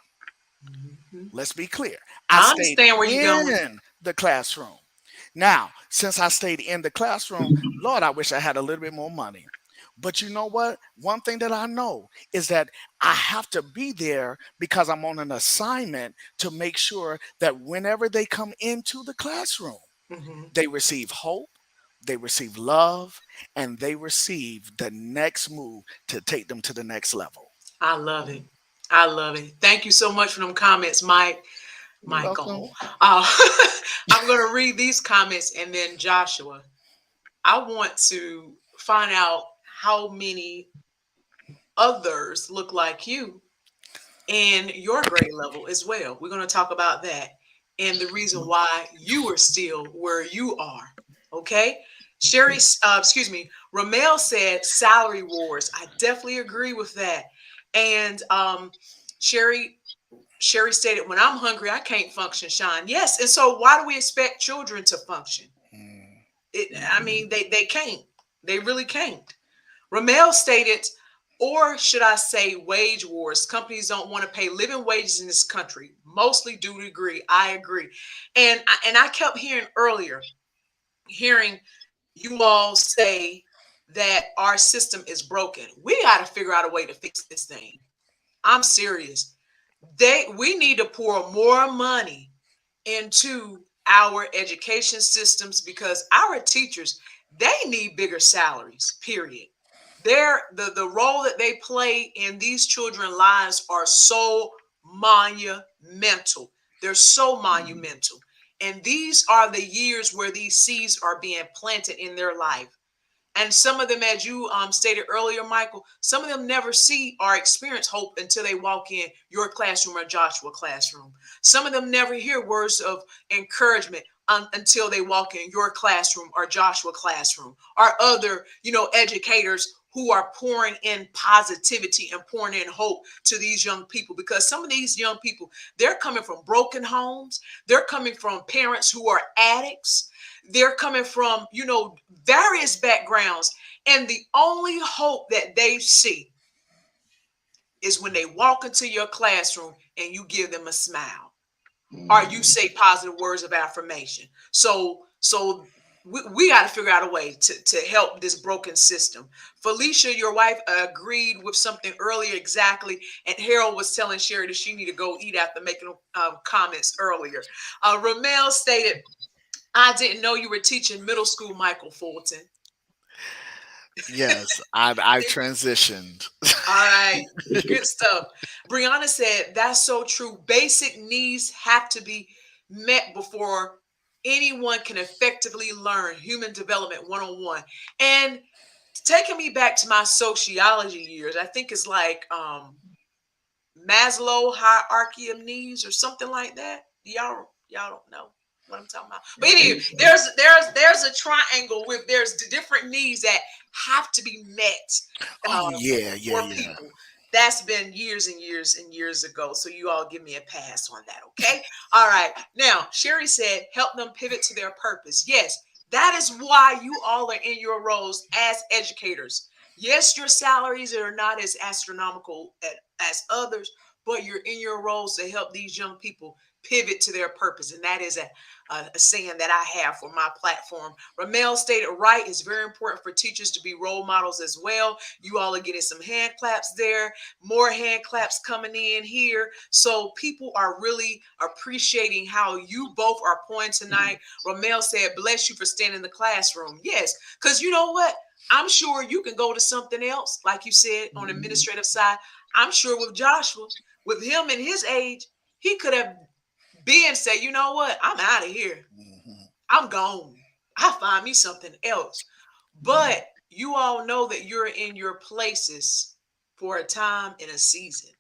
Mhm. Let's be clear. I I stayed understand where you're going. in the classroom. Now, since I stayed in the classroom, Lord, I wish I had a little bit more money. But you know what? One thing that I know is that I have to be there because I'm on an assignment to make sure that whenever they come into the classroom, Hmm. they receive hope, they receive love, and they receive the next move to take them to the next level. I love it. I love it. Thank you so much for them comments, You're welcome. Michael. Uh, I'm going to read these comments and then Joshua. I want to find out how many others look like you in your grade level as well. We're going to talk about that and the reason why you are still where you are. Okay. Sherry, excuse me, Ramel said salary wars. I definitely agree with that. And Sherry, Sherry stated, when I'm hungry, I can't function, Sean. Yes. And so why do we expect children to function? Mm, I mean, they can't. They really can't. Ramel stated, or should I say wage wars? Companies don't want to pay living wages in this country, mostly due to greed. I agree. And I kept hearing you all say that our system is broken. We got to figure out a way to fix this thing. I'm serious. We need to pour more money into our education systems because our teachers, they need bigger salaries, period. The role that they play in these children's lives are so monumental. They're so monumental. And these are the years where these seeds are being planted in their life. And some of them, as you stated earlier, Michael, some of them never see or experience hope until they walk in your classroom or Joshua classroom. Some of them never hear words of encouragement until they walk in your classroom or Joshua classroom, or other, educators who are pouring in positivity and pouring in hope to these young people. Because some of these young people, they're coming from broken homes. They're coming from parents who are addicts. They're coming from, various backgrounds. And the only hope that they see is when they walk into your classroom and you give them a smile or you say positive words of affirmation. So we got to figure out a way to help this broken system. Felicia, your wife, agreed with something earlier exactly. And Harold was telling Sherry that she need to go eat after making comments earlier. Ramel stated, I didn't know you were teaching middle school, Michael Fulton. Yes, I transitioned. All right, good stuff. Brianna said, that's so true. Basic needs have to be met before anyone can effectively learn human development 101. And taking me back to my sociology years, I think it's like Maslow hierarchy of needs or something like that. Y'all don't know what I'm talking about. But anyway, there's a triangle with there's the different needs that have to be met. For people. That's been years and years and years ago. So you all give me a pass on that, okay? All right. Now, Sherry said, help them pivot to their purpose. Yes, that is why you all are in your roles as educators. Yes, your salaries are not as astronomical as others, but you're in your roles to help these young people pivot to their purpose. And that is a saying that I have for my platform. Ramel stated, right, it's very important for teachers to be role models as well. You all are getting some hand claps there, more hand claps coming in here. So people are really appreciating how you both are pouring tonight. Ramel said, bless you for staying in the classroom. Yes, because you know what? I'm sure you can go to something else, like you said, on the administrative side. I'm sure with Joshua, with him and his age, he could have been say, you know what? I'm out of here. I'm gone. I'll find me something else. But you all know that you're in your places for a time and a season.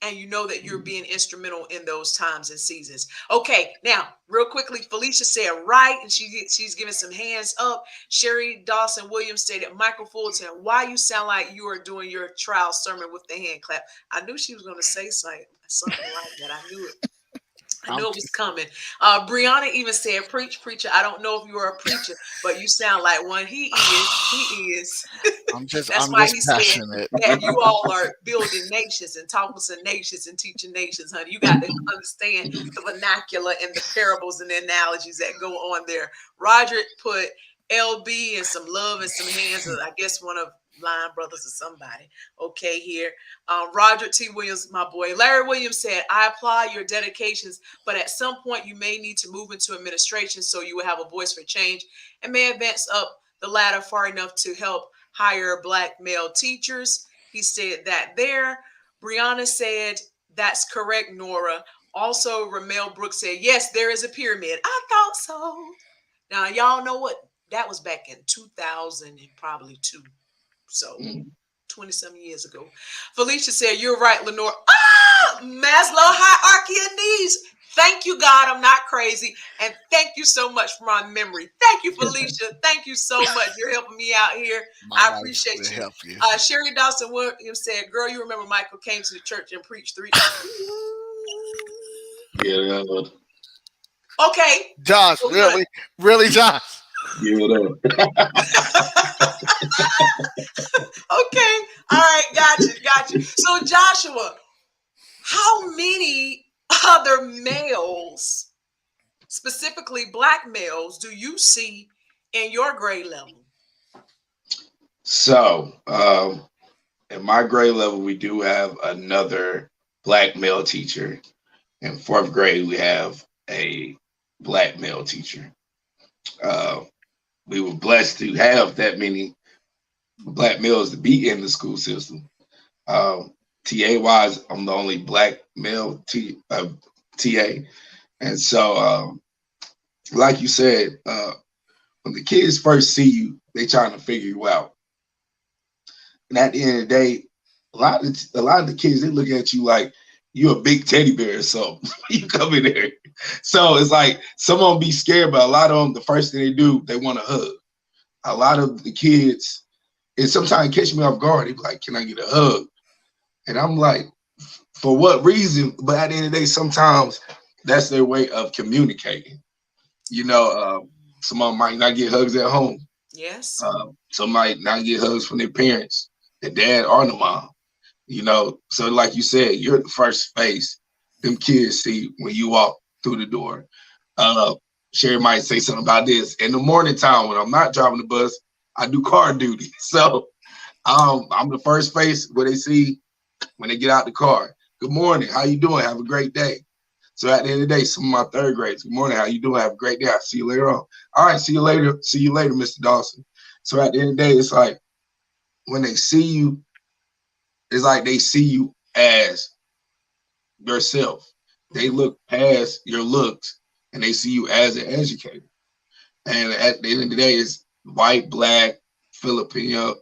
And you know that you're being instrumental in those times and seasons. Okay, now, real quickly, Felicia said right, and she's giving some hands up. Sherry Dawson Williams stated, Michael Fulton, why you sound like you are doing your trial sermon with the hand clap? I knew she was going to say something like that. I knew it. I know it was coming. Brianna even said, preach, preacher. I don't know if you are a preacher, but you sound like one. He is. I'm just passionate. That you all are building nations and talking to nations and teaching nations, honey. You got to understand the vernacular and the parables and the analogies that go on there. Roger put LB and some love and some hands. I guess one of Line Brothers or somebody. Okay, here. Roger T. Williams, my boy. Larry Williams said, I applaud your dedications, but at some point you may need to move into administration so you will have a voice for change and may advance up the ladder far enough to help hire Black male teachers. He said that there. Brianna said, that's correct, Nora. Also, Ramel Brooks said, yes, there is a pyramid. I thought so. Now, y'all know what? That was back in 2000 and probably 2. So 20-some years ago. Felicia said, you're right, Lenore. Maslow hierarchy of needs. Thank you, God. I'm not crazy. And thank you so much for my memory. Thank you, Felicia. Thank you so much. You're helping me out here. I appreciate you. Sherry Dawson Williams said, girl, you remember Michael came to the church and preached 3 times. Yeah. Okay. Josh, really, Josh? Give it up. Okay. All right. Joshua, how many other males, specifically Black males, do you see in your grade level? So, in my grade level, we do have another Black male teacher. In fourth grade, we have a Black male teacher. Uh, we were blessed to have that many Black males to be in the school system. TA wise, I'm the only Black male TA, and so like you said, when the kids first see you, they trying to figure you out. And at the end of the day, a lot of the kids, they look at you like you a big teddy bear or something. You come in there. So it's like some of them be scared, but a lot of them, the first thing they do, they want a hug. A lot of the kids, and sometimes catch me off guard, they be like, can I get a hug? And I'm like, for what reason? But at the end of the day, sometimes that's their way of communicating. You know, some of them might not get hugs at home. Yes. Some might not get hugs from their parents, the dad or the mom. You know, so like you said, you're the first face them kids see when you walk through the door. Sherry might say something about this. In the morning time when I'm not driving the bus, I do car duty. So I'm the first face where they see when they get out the car. Good morning, how you doing? Have a great day. So at the end of the day, some of my third grades, good morning, how you doing? Have a great day. I'll see you later on. All right, see you later. See you later, Mr. Dawson. So at the end of the day, it's like when they see you, it's like they see you as yourself. They look past your looks and they see you as an educator. And at the end of the day, it's white, Black, Philippines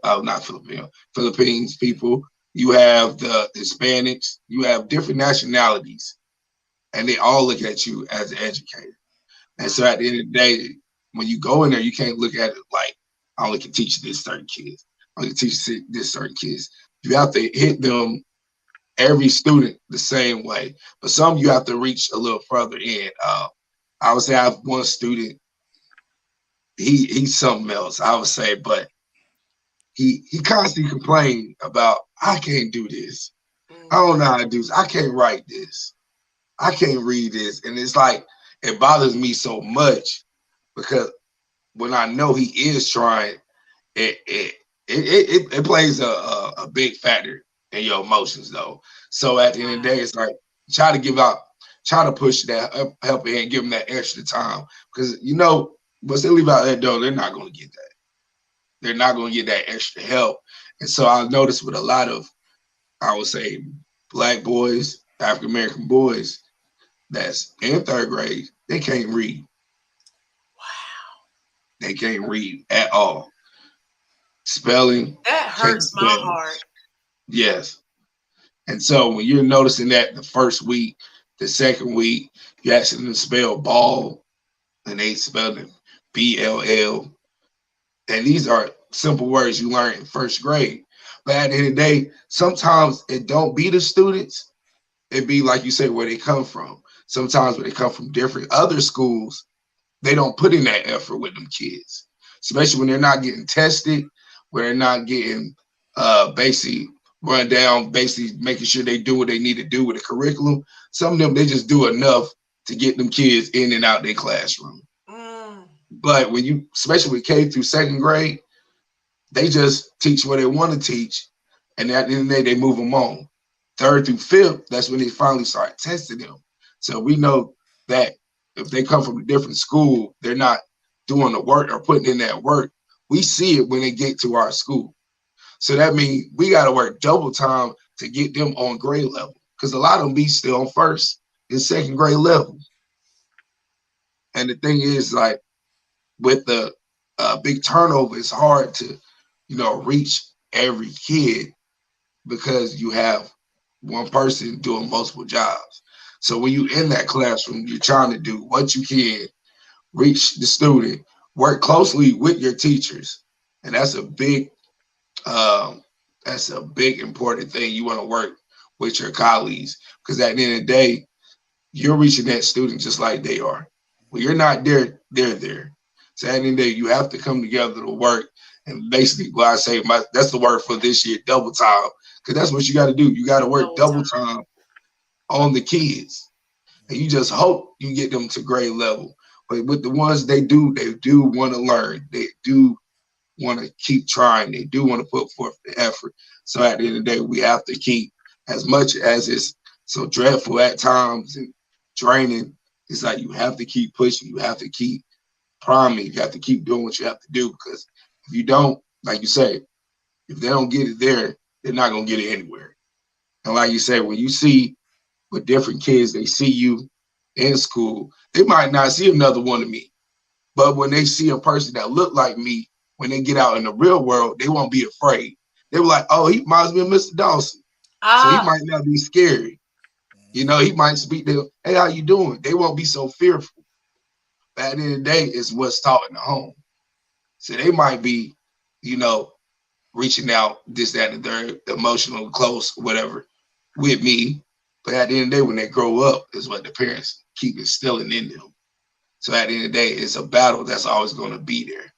people. You have the Hispanics. You have different nationalities. And they all look at you as an educator. And so at the end of the day, when you go in there, you can't look at it like, I only can teach this certain kids. I only can teach this certain kids. You have to hit them, every student, the same way. But some you have to reach a little further in. I would say I have one student, he's something else, I would say, but he constantly complained about, I can't do this. I don't know how to do this. I can't write this. I can't read this. And it's like, it bothers me so much because when I know he is trying, it plays a big factor in your emotions though. So at the end of the day, it's like, try to push that help and give them that extra time. Because you know, once they leave out that door, they're not going to get that. They're not going to get that extra help. And so I noticed with a lot of, I would say, Black boys, African American boys that's in third grade, they can't read. Wow. They can't read at all. Spelling. That hurts my heart. Yes. And so when you're noticing that the first week, the second week, you asking them to spell ball, and they spell it BLL. And these are simple words you learn in first grade. But at the end of the day, sometimes it don't be the students. It be like you said, where they come from. Sometimes when they come from different other schools, they don't put in that effort with them kids, especially when they're not getting tested, where they're not getting basically run down, basically making sure they do what they need to do with the curriculum. Some of them, they just do enough to get them kids in and out their classroom. But when you, especially with K through second grade, they just teach what they want to teach. And at the end of the day, they move them on. Third through fifth, that's when they finally start testing them. So we know that if they come from a different school, they're not doing the work or putting in that work. We see it when they get to our school. So that means we got to work double time to get them on grade level, because a lot of them be still on first and second grade level. And the thing is, like, with the big turnover, it's hard to, reach every kid because you have one person doing multiple jobs. So when you're in that classroom, you're trying to do what you can, reach the student, work closely with your teachers. And that's a big important thing. You want to work with your colleagues, because at the end of the day, you're reaching that student just like they are. When you're not there, they're there. So at the end of the day, you have to come together to work. And basically, what I say, that's the word for this year, double time, because that's what you got to do. You got to work Whole double time. time on the kids, and you just hope you get them to grade level. But with the ones they do want to learn. They do want to keep trying. They do want to put forth the effort. So at the end of the day, we have to keep, as much as it's so dreadful at times and draining, it's like you have to keep pushing. You have to keep priming. You have to keep doing what you have to do, because if you don't, like you say, if they don't get it there, they're not going to get it anywhere. And like you say, when you see with different kids, they see you in school, they might not see another one of me. But when they see a person that look like me, when they get out in the real world, they won't be afraid. They were like, oh, he reminds me of Mr. Dawson. So he might not be scary. You know, he might speak to them, hey, how you doing? They won't be so fearful. But at the end of the day, it's what's taught in the home. So they might be, you know, reaching out, this, that, and the third, emotional, close, whatever, with me. But at the end of the day, when they grow up, is what the parents keep instilling in them. So at the end of the day, it's a battle that's always going to be there.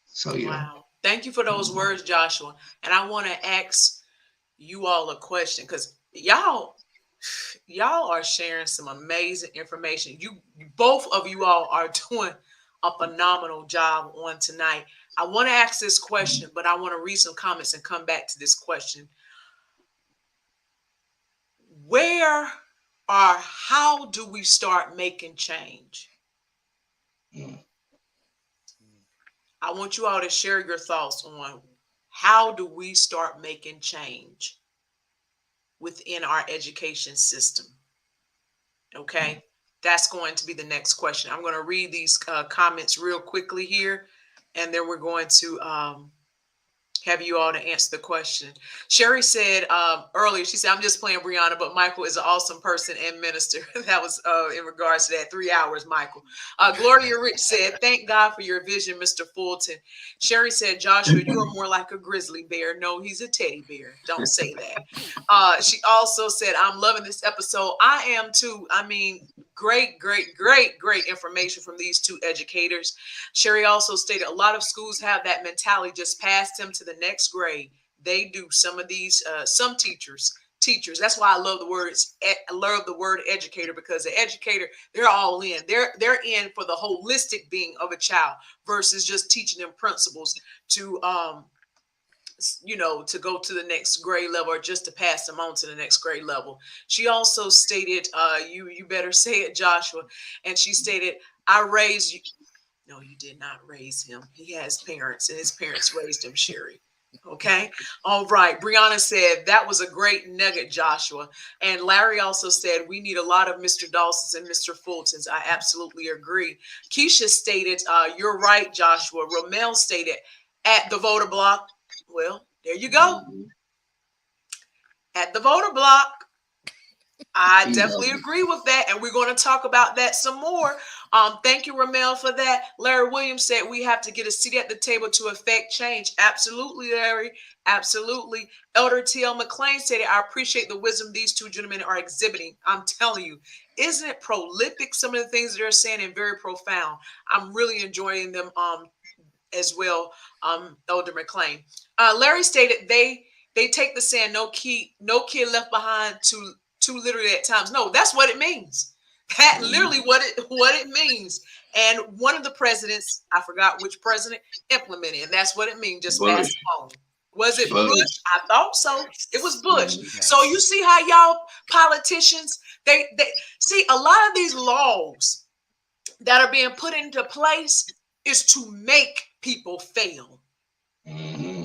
So yeah. Wow. Thank you for those words, Joshua. And I want to ask you all a question, because y'all are sharing some amazing information. Both of you all are doing a phenomenal job on tonight. I want to ask this question, but I want to read some comments and come back to this question. How do we start making change? I want you all to share your thoughts on how do we start making change within our education system. Okay, that's going to be the next question. I'm going to read these comments real quickly here, and then we're going to have you all to answer the question. Sherry said earlier, she said, I'm just playing Brianna, but Michael is an awesome person and minister. That was in regards to that 3 hours, Michael. Gloria Rich said, thank God for your vision, Mr. Fulton. Sherry said, Joshua, you are more like a grizzly bear. No, he's a teddy bear. Don't say that. She also said, I'm loving this episode. I am too. I mean, great information from these two educators. Sherry also stated a lot of schools have that mentality, just pass them to the next grade. They do. Some of these, some teachers. That's why I love the word educator, because the educator, they're all in. They're in for the holistic being of a child versus just teaching them principles to to go to the next grade level or just to pass them on to the next grade level. She also stated, you better say it, Joshua. And she stated, I raised you. No, you did not raise him. He has parents, and his parents raised him, Sherry. Okay. All right. Brianna said, that was a great nugget, Joshua. And Larry also said, we need a lot of Mr. Dawson's and Mr. Fulton's. I absolutely agree. Keisha stated, you're right, Joshua. Romel stated, at the voter block. Well, there you go. At the voter block. I definitely agree with that. And we're going to talk about that some more. Thank you, Ramel, for that. Larry Williams said we have to get a seat at the table to affect change. Absolutely, Larry. Absolutely. Elder T.L. McLean said, I appreciate the wisdom these two gentlemen are exhibiting. I'm telling you, isn't it prolific? Some of the things they're saying and very profound. I'm really enjoying them as well, Elder McLean. Larry stated they take the saying, no kid left behind to literally at times. No, that's what it means. That literally what it means. And one of the presidents, I forgot which president, implemented, and that's what it means. Just pass it on. Was it Bush? I thought so. It was Bush. Yes. So you see how y'all politicians, they see a lot of these laws that are being put into place is to make people fail. Mm-hmm.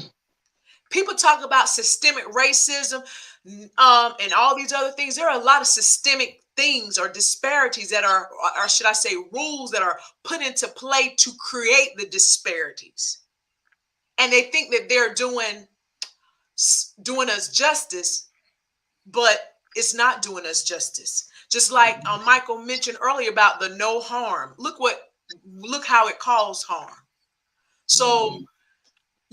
People talk about systemic racism and all these other things. There are a lot of systemic things or disparities that are, or should I say, rules that are put into play to create the disparities. And they think that they're doing us justice, but it's not doing us justice. Just like Michael mentioned earlier about the no harm. Look how it caused harm. So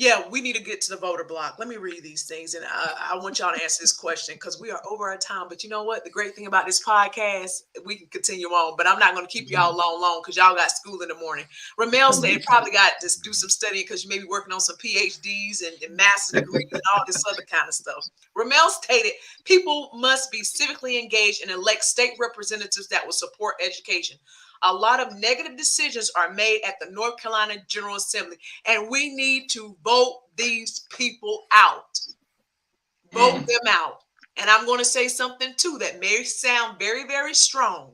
Yeah, we need to get to the voter block. Let me read these things, and I want y'all to answer this question because we are over our time. But you know what? The great thing about this podcast, we can continue on, but I'm not going to keep y'all long because y'all got school in the morning. Ramel said probably got to do some studying because you may be working on some PhDs and master's degrees and all this other kind of stuff. Ramel stated people must be civically engaged and elect state representatives that will support education. A lot of negative decisions are made at the North Carolina General Assembly, and we need to vote these people out. Vote them out. And I'm going to say something too that may sound very, very strong.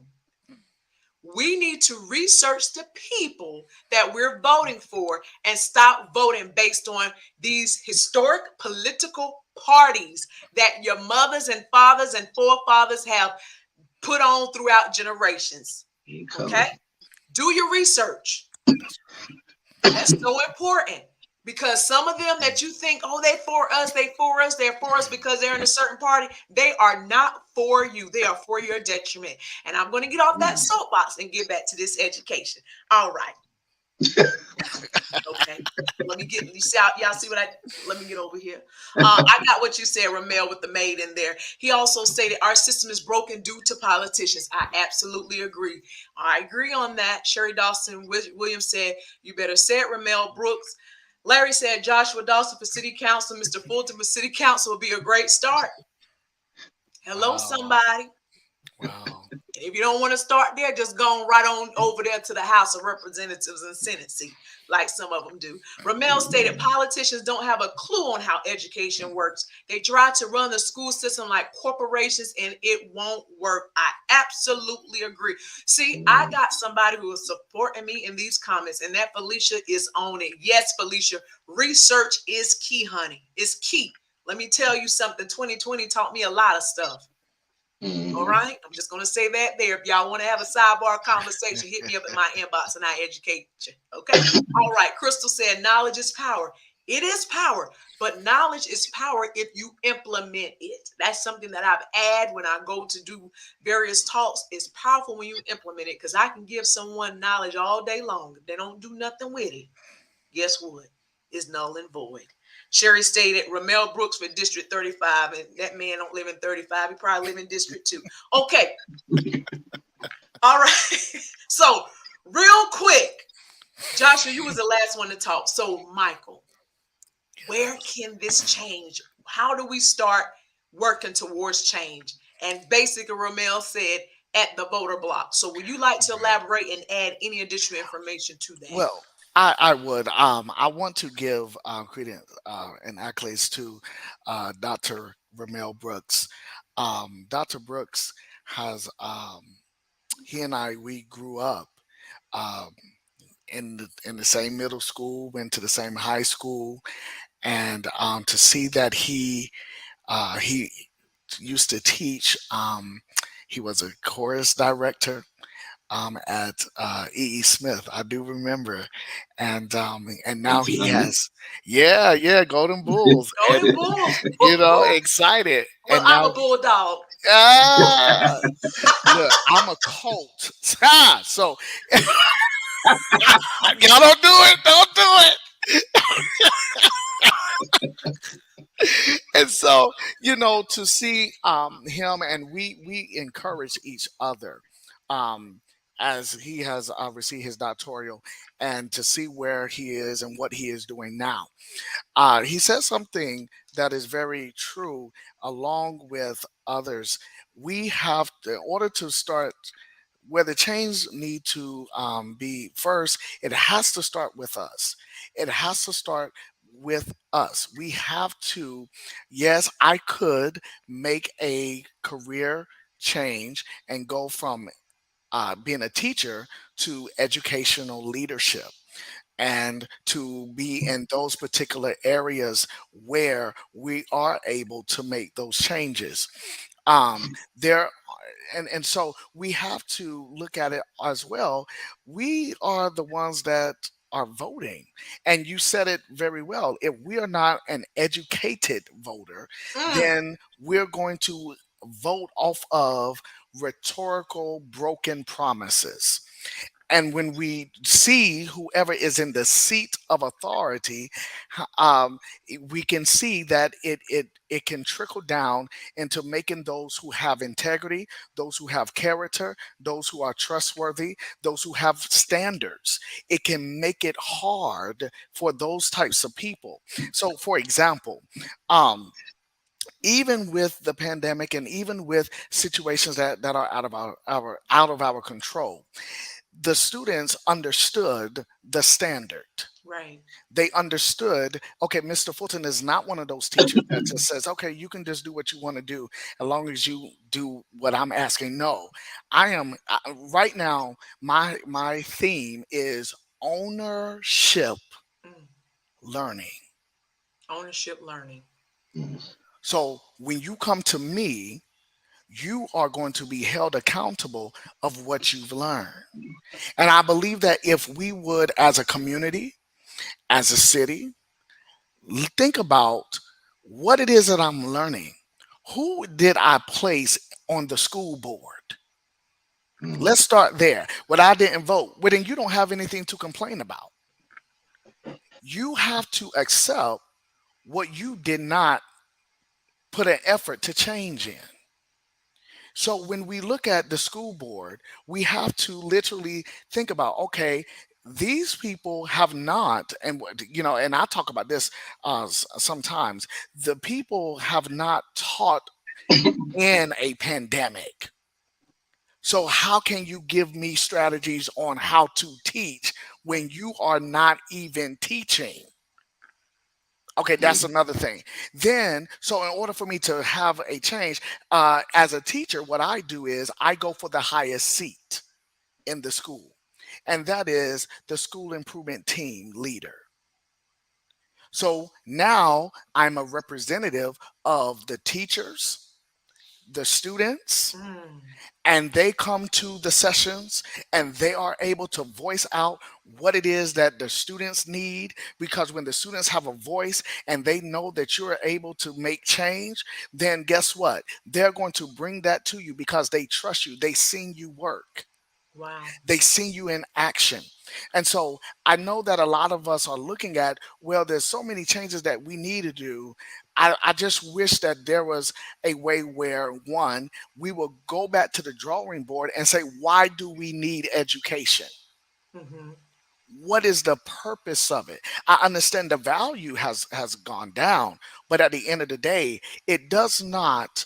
We need to research the people that we're voting for and stop voting based on these historic political parties that your mothers and fathers and forefathers have put on throughout generations. Okay? Do your research. That's so important because some of them that you think, oh, they're for us because they're in a certain party. They are not for you. They are for your detriment. And I'm going to get off that soapbox and get back to this education. All right. Okay. Let me get over here. I got what you said, Ramel, with the maid in there. He also stated our system is broken due to politicians. I absolutely agree. I agree on that. Sherry Dawson Williams said, you better say it, Ramel Brooks. Larry said Joshua Dawson for city council, Mr. Fulton for city council would be a great start. Hello, somebody. Wow. If you don't want to start there, just go right on over there to the House of Representatives and Senate seat, like some of them do. Ramel stated politicians don't have a clue on how education works. They try to run the school system like corporations, and it won't work. I absolutely agree. See, I got somebody who is supporting me in these comments, and that Felicia is on it. Yes, Felicia, research is key, honey. It's key. Let me tell you something. 2020 taught me a lot of stuff. All right. I'm just going to say that there. If y'all want to have a sidebar conversation, hit me up in my inbox and I educate you. Okay. All right. Crystal said knowledge is power. It is power, but knowledge is power if you implement it. That's something that I've added when I go to do various talks. It's powerful when you implement it because I can give someone knowledge all day long. If they don't do nothing with it, guess what? It's null and void. Sherry stated Ramel Brooks for District 35, and that man don't live in 35. He probably live in District 2. Okay. All right. So real quick, Joshua, you was the last one to talk. So Michael, where can this change? How do we start working towards change? And basically Ramel said at the voter block. So would you like to elaborate and add any additional information to that? Well, I would. I want to give credence and accolades to Dr. Ramel Brooks. Dr. Brooks has, he and we grew up in the same middle school, went to the same high school, and to see that he used to teach. He was a chorus director at E.E. Smith. I do remember, and now he has, Golden Bulls, Golden Bulls. excited. Well, and I'm now, a bulldog. look, I'm a Colt. So y'all don't do it. Don't do it. And so, to see him, and we encourage each other as he has received his doctoral, and to see where he is and what he is doing now. He says something that is very true, along with others. We have to, in order to start where the change need to be first, it has to start with us. It has to start with us. We have to, yes, I could make a career change and go from being a teacher to educational leadership, and to be in those particular areas where we are able to make those changes. There and so we have to look at it as well. We are the ones that are voting, and you said it very well. If we are not an educated voter, then we're going to vote off of rhetorical broken promises. And when we see whoever is in the seat of authority, um, we can see that it can trickle down into making those who have integrity, those who have character, those who are trustworthy, those who have standards. It can make it hard for those types of people. So, for example, um, even with the pandemic and even with situations that are out of our control, the students understood the standard. Right. They understood, okay, Mr. Fulton is not one of those teachers that just says, okay, you can just do what you want to do as long as you do what I'm asking. No, right now, my theme is ownership Mm. learning. Ownership learning. So when you come to me, you are going to be held accountable of what you've learned. And I believe that if we would, as a community, as a city, think about what it is that I'm learning. Who did I place on the school board? Let's start there. What I didn't vote, well, then you don't have anything to complain about. You have to accept what you did not put an effort to change in. So when we look at the school board, we have to literally think about, okay, these people have not, and and I talk about this sometimes. The people have not taught in a pandemic. So how can you give me strategies on how to teach when you are not even teaching? Okay, that's another thing. Then, so in order for me to have a change, as a teacher, what I do is I go for the highest seat in the school, and that is the school improvement team leader. So now I'm a representative of the teachers, the students, Mm. and they come to the sessions and they are able to voice out what it is that the students need, because when the students have a voice and they know that you're able to make change, then guess what, they're going to bring that to you because they trust you, they seen you work, Wow. they see you in action. And so I know that a lot of us are looking at, well, there's so many changes that we need to do. I just wish that there was a way where, one, we will go back to the drawing board and say, why do we need education? Mm-hmm. What is the purpose of it? I understand the value has gone down, but at the end of the day, it does not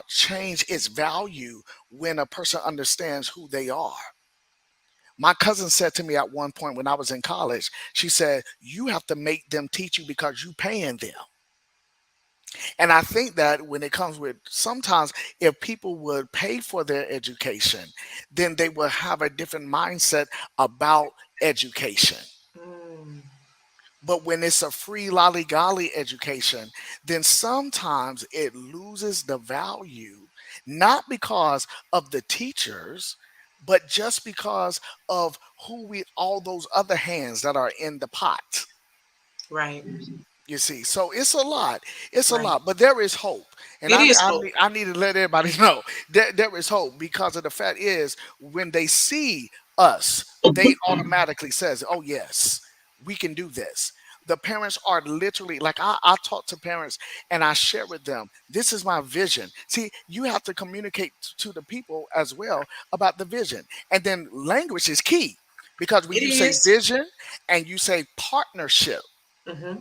change its value when a person understands who they are. My cousin said to me at one point when I was in college, she said, you have to make them teach you because you paying them. And I think that when it comes with, sometimes if people would pay for their education, then they will have a different mindset about education. Mm. But when it's a free lollygolly education, then sometimes it loses the value, not because of the teachers, but just because of who we, all those other hands that are in the pot. Right. You see, so it's a lot. It's a Right. lot, but there is hope, and It is hope. I need to let everybody know that there is hope, because of the fact is when they see us, they automatically says, "Oh yes, we can do this." The parents are literally like, I talk to parents and I share with them, this is my vision. See, you have to communicate to the people as well about the vision, and then language is key, because when It you say is. vision and you say partnership, Mm-hmm.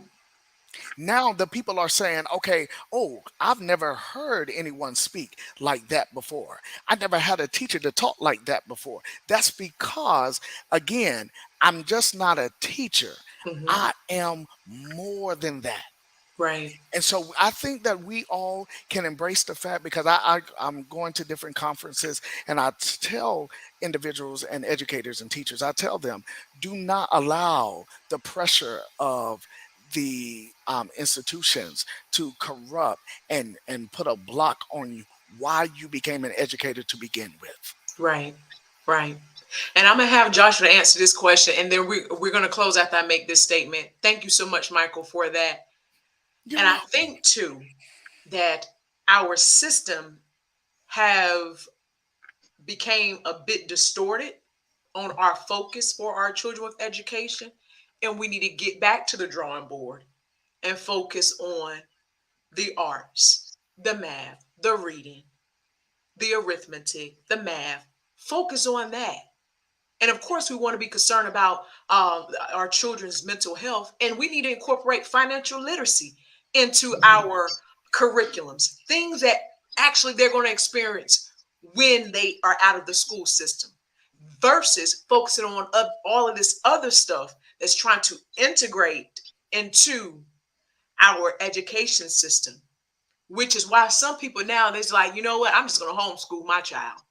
now the people are saying, okay, oh, I've never heard anyone speak like that before. I never had a teacher to talk like that before. That's because, again, I'm just not a teacher. Mm-hmm. I am more than that. Right. And so I think that we all can embrace the fact, because I'm going to different conferences and I tell individuals and educators and teachers, I tell them, do not allow the pressure of the institutions to corrupt and put a block on you why you became an educator to begin with. Right. Right. And I'm gonna have Joshua to answer this question, and then we're gonna close after I make this statement. Thank you so much, Michael, for that. You're And I welcome. think too that our system have became a bit distorted on our focus for our children with education, and we need to get back to the drawing board and focus on the arts, the math, the reading, the arithmetic, the math. Focus on that. And of course, we want to be concerned about our children's mental health, and we need to incorporate financial literacy into our curriculums, things that actually they're going to experience when they are out of the school system, versus focusing on all of this other stuff that's trying to integrate into our education system, which is why some people now, they're like, you know what, I'm just going to homeschool my child.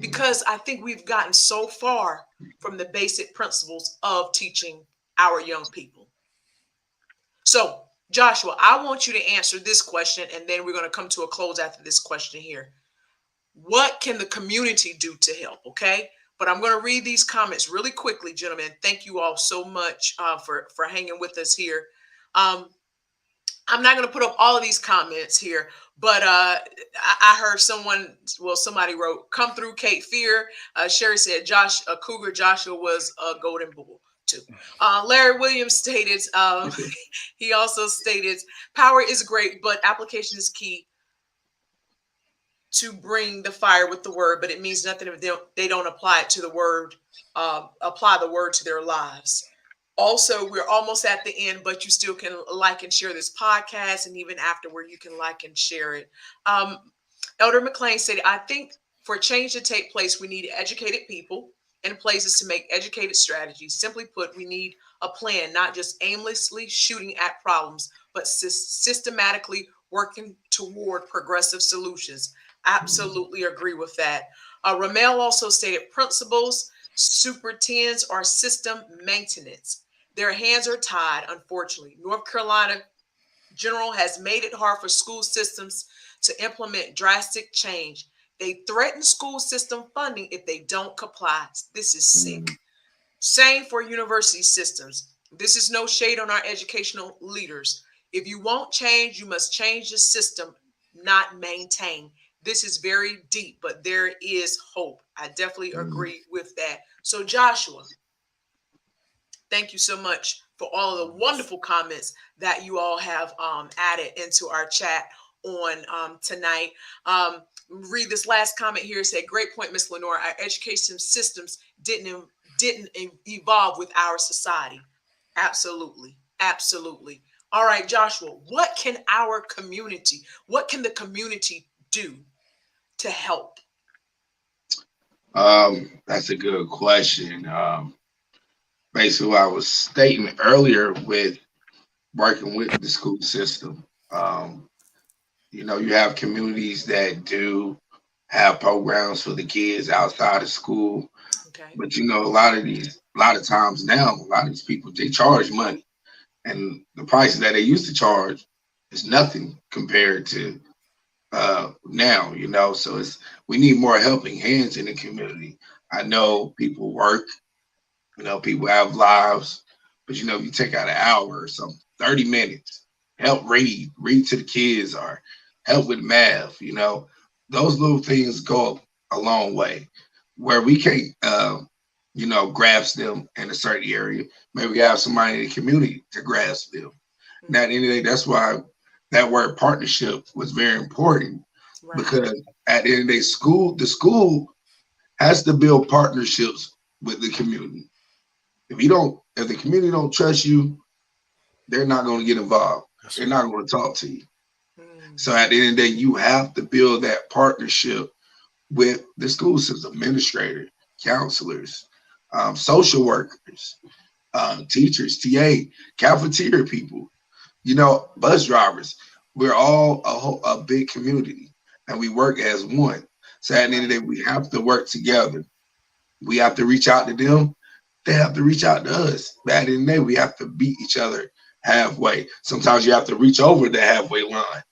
Because I think we've gotten so far from the basic principles of teaching our young people. So, Joshua, I want you to answer this question, and then we're going to come to a close after this question here. What can the community do to help? Okay. But I'm going to read these comments really quickly, gentlemen. Thank you all so much for hanging with us here. I'm not going to put up all of these comments here, but I heard somebody wrote, "Come through, Cape Fear." Sherry said, Cougar Joshua was a golden bull too. Larry Williams stated, he also stated, "Power is great, but application is key to bring the fire with the word, but it means nothing if they don't apply it to the word, apply the word to their lives." Also, we're almost at the end, but you still can like and share this podcast, and even afterward, you can like and share it. Elder McLean said, "I think for change to take place, we need educated people and places to make educated strategies. Simply put, we need a plan, not just aimlessly shooting at problems, but systematically working toward progressive solutions." Absolutely agree with that. Ramel also stated, "Principals, superintendents, or system maintenance. Their hands are tied, unfortunately. North Carolina General has made it hard for school systems to implement drastic change. They threaten school system funding if they don't comply. This is sick. Same for university systems. This is no shade on our educational leaders. If you won't change, you must change the system, not maintain." This is very deep, but there is hope. I definitely agree with that. So, Joshua, thank you so much for all of the wonderful comments that you all have added into our chat on tonight. Read this last comment here. It said, "Great point, Miss Lenore. Our education systems didn't evolve with our society." Absolutely. Absolutely. All right, Joshua, what can the community do to help? That's a good question. Basically, what I was stating earlier with working with the school system, you have communities that do have programs for the kids outside of school. Okay. But a lot of times now, a lot of these people, they charge money, and the prices that they used to charge is nothing compared to now. So we need more helping hands in the community. I know people work, people have lives, but if you take out an hour or something, 30 minutes, help read to the kids, or help with math, those little things go a long way. Where we can't grasp them in a certain area, maybe we have somebody in the community to grasp them. And at the end of the day, that's why that word partnership was very important. Right. Because at the end of the day, the school has to build partnerships with the community. If the community don't trust you, they're not going to get involved. They're not going to talk to you. So at the end of the day, you have to build that partnership with the school system, administrators, counselors, social workers, teachers, TA, cafeteria people, bus drivers. We're all a big community, and we work as one. So at the end of the day, we have to work together. We have to reach out to them. They have to reach out to us. But at the end of the day, we have to beat each other halfway. Sometimes you have to reach over the halfway line.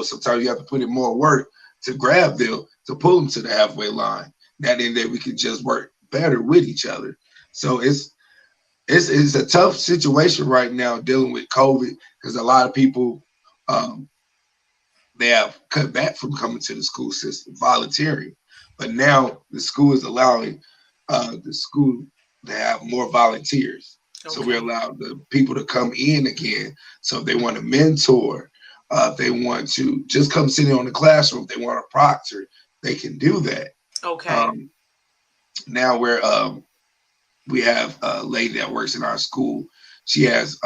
Sometimes you have to put in more work to grab them, to pull them to the halfway line. And at the end of the day, we can just work better with each other. So it's a tough situation right now dealing with COVID, because a lot of people, they have cut back from coming to the school system, volunteering. But now the school is allowing the school to have more volunteers. So we allow the people to come in again. So if they want to mentor, if they want to just come sit in on the classroom, if they want a proctor, they can do that. Okay. Now we have a lady that works in our school. She has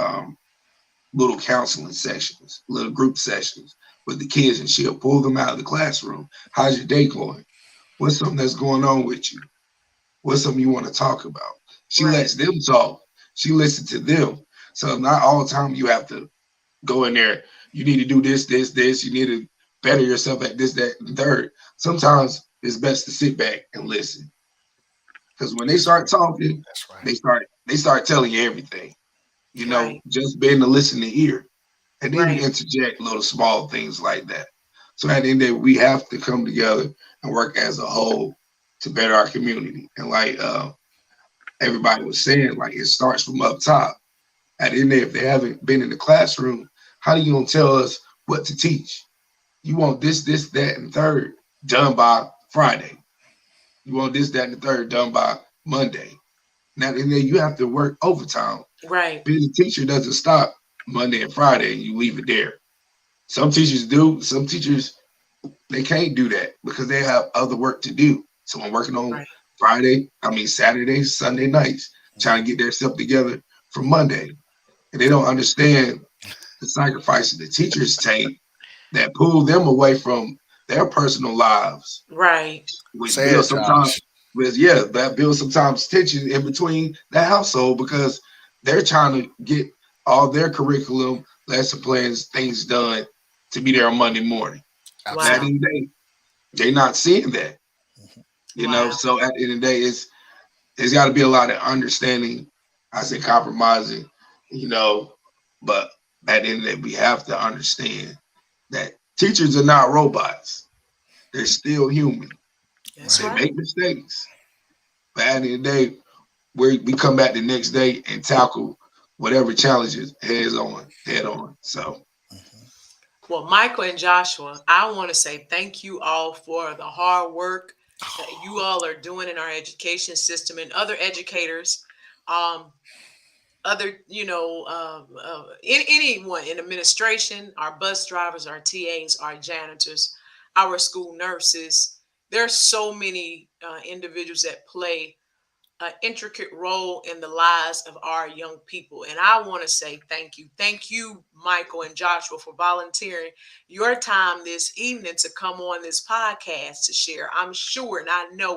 little counseling sessions, little group sessions with the kids, and she'll pull them out of the classroom. How's your day going? What's something that's going on with you? What's something you want to talk about? She lets them talk. She listens to them. So not all the time you have to go in there. You need to do this. You need to better yourself at this, that, and third. Sometimes it's best to sit back and listen. Because when they start talking, they start telling you everything. You know, just being a listening ear. And then you interject little small things like that. So at the end of the day, we have to come together and work as a whole to better our community. And like everybody was saying, like it starts from up top. At the end of the day, if they haven't been in the classroom, how are you going to tell us what to teach? You want this, that, and third done by Friday. You want this, that, and the third done by Monday. Now, and then you have to work overtime. Right. Being a teacher doesn't stop Monday and Friday and you leave it there. Some teachers do. Some teachers, they can't do that because they have other work to do. So I'm working on Saturday, Sunday nights, trying to get their stuff together for Monday. And they don't understand the sacrifices the teachers take that pull them away from their personal lives. Right. Which builds sometimes tension in between the household because they're trying to get all their curriculum, lesson plans, things done to be there on Monday morning. Wow. At the end of the day, they're not seeing that. You know, so at the end of the day, it's got to be a lot of understanding. I say compromising, you know, but at the end of the day, we have to understand that teachers are not robots. They're still human. They make mistakes. But at the end of the day, we come back the next day and tackle whatever challenges head on. So. Well, Michael and Joshua, I want to say thank you all for the hard work that you all are doing in our education system and other educators, anyone in administration, our bus drivers, our TAs, our janitors, our school nurses. There's so many individuals that play an intricate role in the lives of our young people. And I want to say thank you. Thank you, Michael and Joshua, for volunteering your time this evening to come on this podcast to share. I'm sure, and I know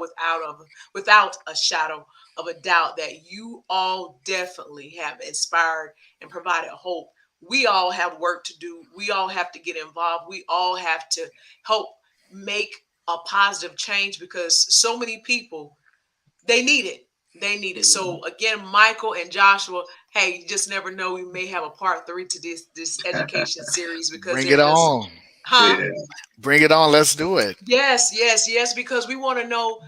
without a shadow of a doubt, that you all definitely have inspired and provided hope. We all have work to do. We all have to get involved. We all have to help make a positive change because so many people, they need it. So again, Michael and Joshua, hey, you just never know. We may have a part 3 to this education series because bring it on. Bring it on. Let's do it. Yes. Because we want to know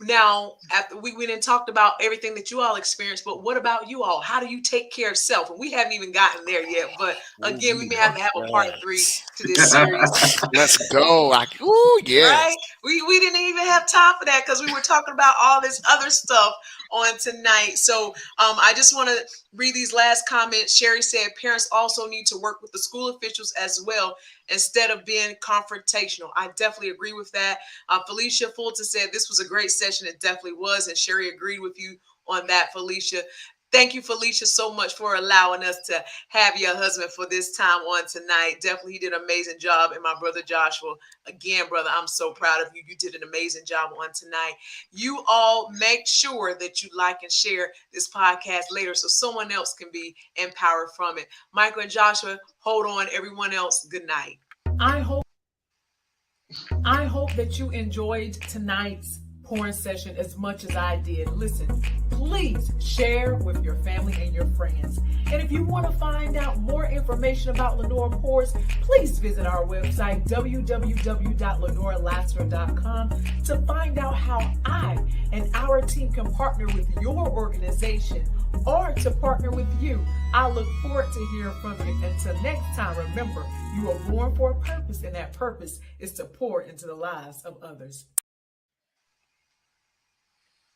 now. After we didn't talked about everything that you all experienced, but what about you all? How do you take care of self? And we haven't even gotten there yet. But again, we may have to have a part 3 to this series. Let's go. Right? We didn't even have time for that because we were talking about all this other stuff on tonight. So I just want to read these last comments. Sherry said parents also need to work with the school officials as well instead of being confrontational. I definitely agree with that. Felicia Fulton said this was a great session. It definitely was. And Sherry agreed with you on that, Felicia. Thank you, Felicia, so much for allowing us to have your husband for this time on tonight. Definitely, he did an amazing job. And my brother Joshua, again, brother, I'm so proud of you. You did an amazing job on tonight. You all make sure that you like and share this podcast later so someone else can be empowered from it. Michael and Joshua, hold on. Everyone else, good night. I hope that you enjoyed tonight's porn session as much as I did. Listen, please share with your family and your friends. And if you want to find out more information about Lenore Pours, please visit our website, www.lenorelasser.com, to find out how I and our team can partner with your organization or to partner with you. I look forward to hearing from you. Until next time, remember, you are born for a purpose, and that purpose is to pour into the lives of others.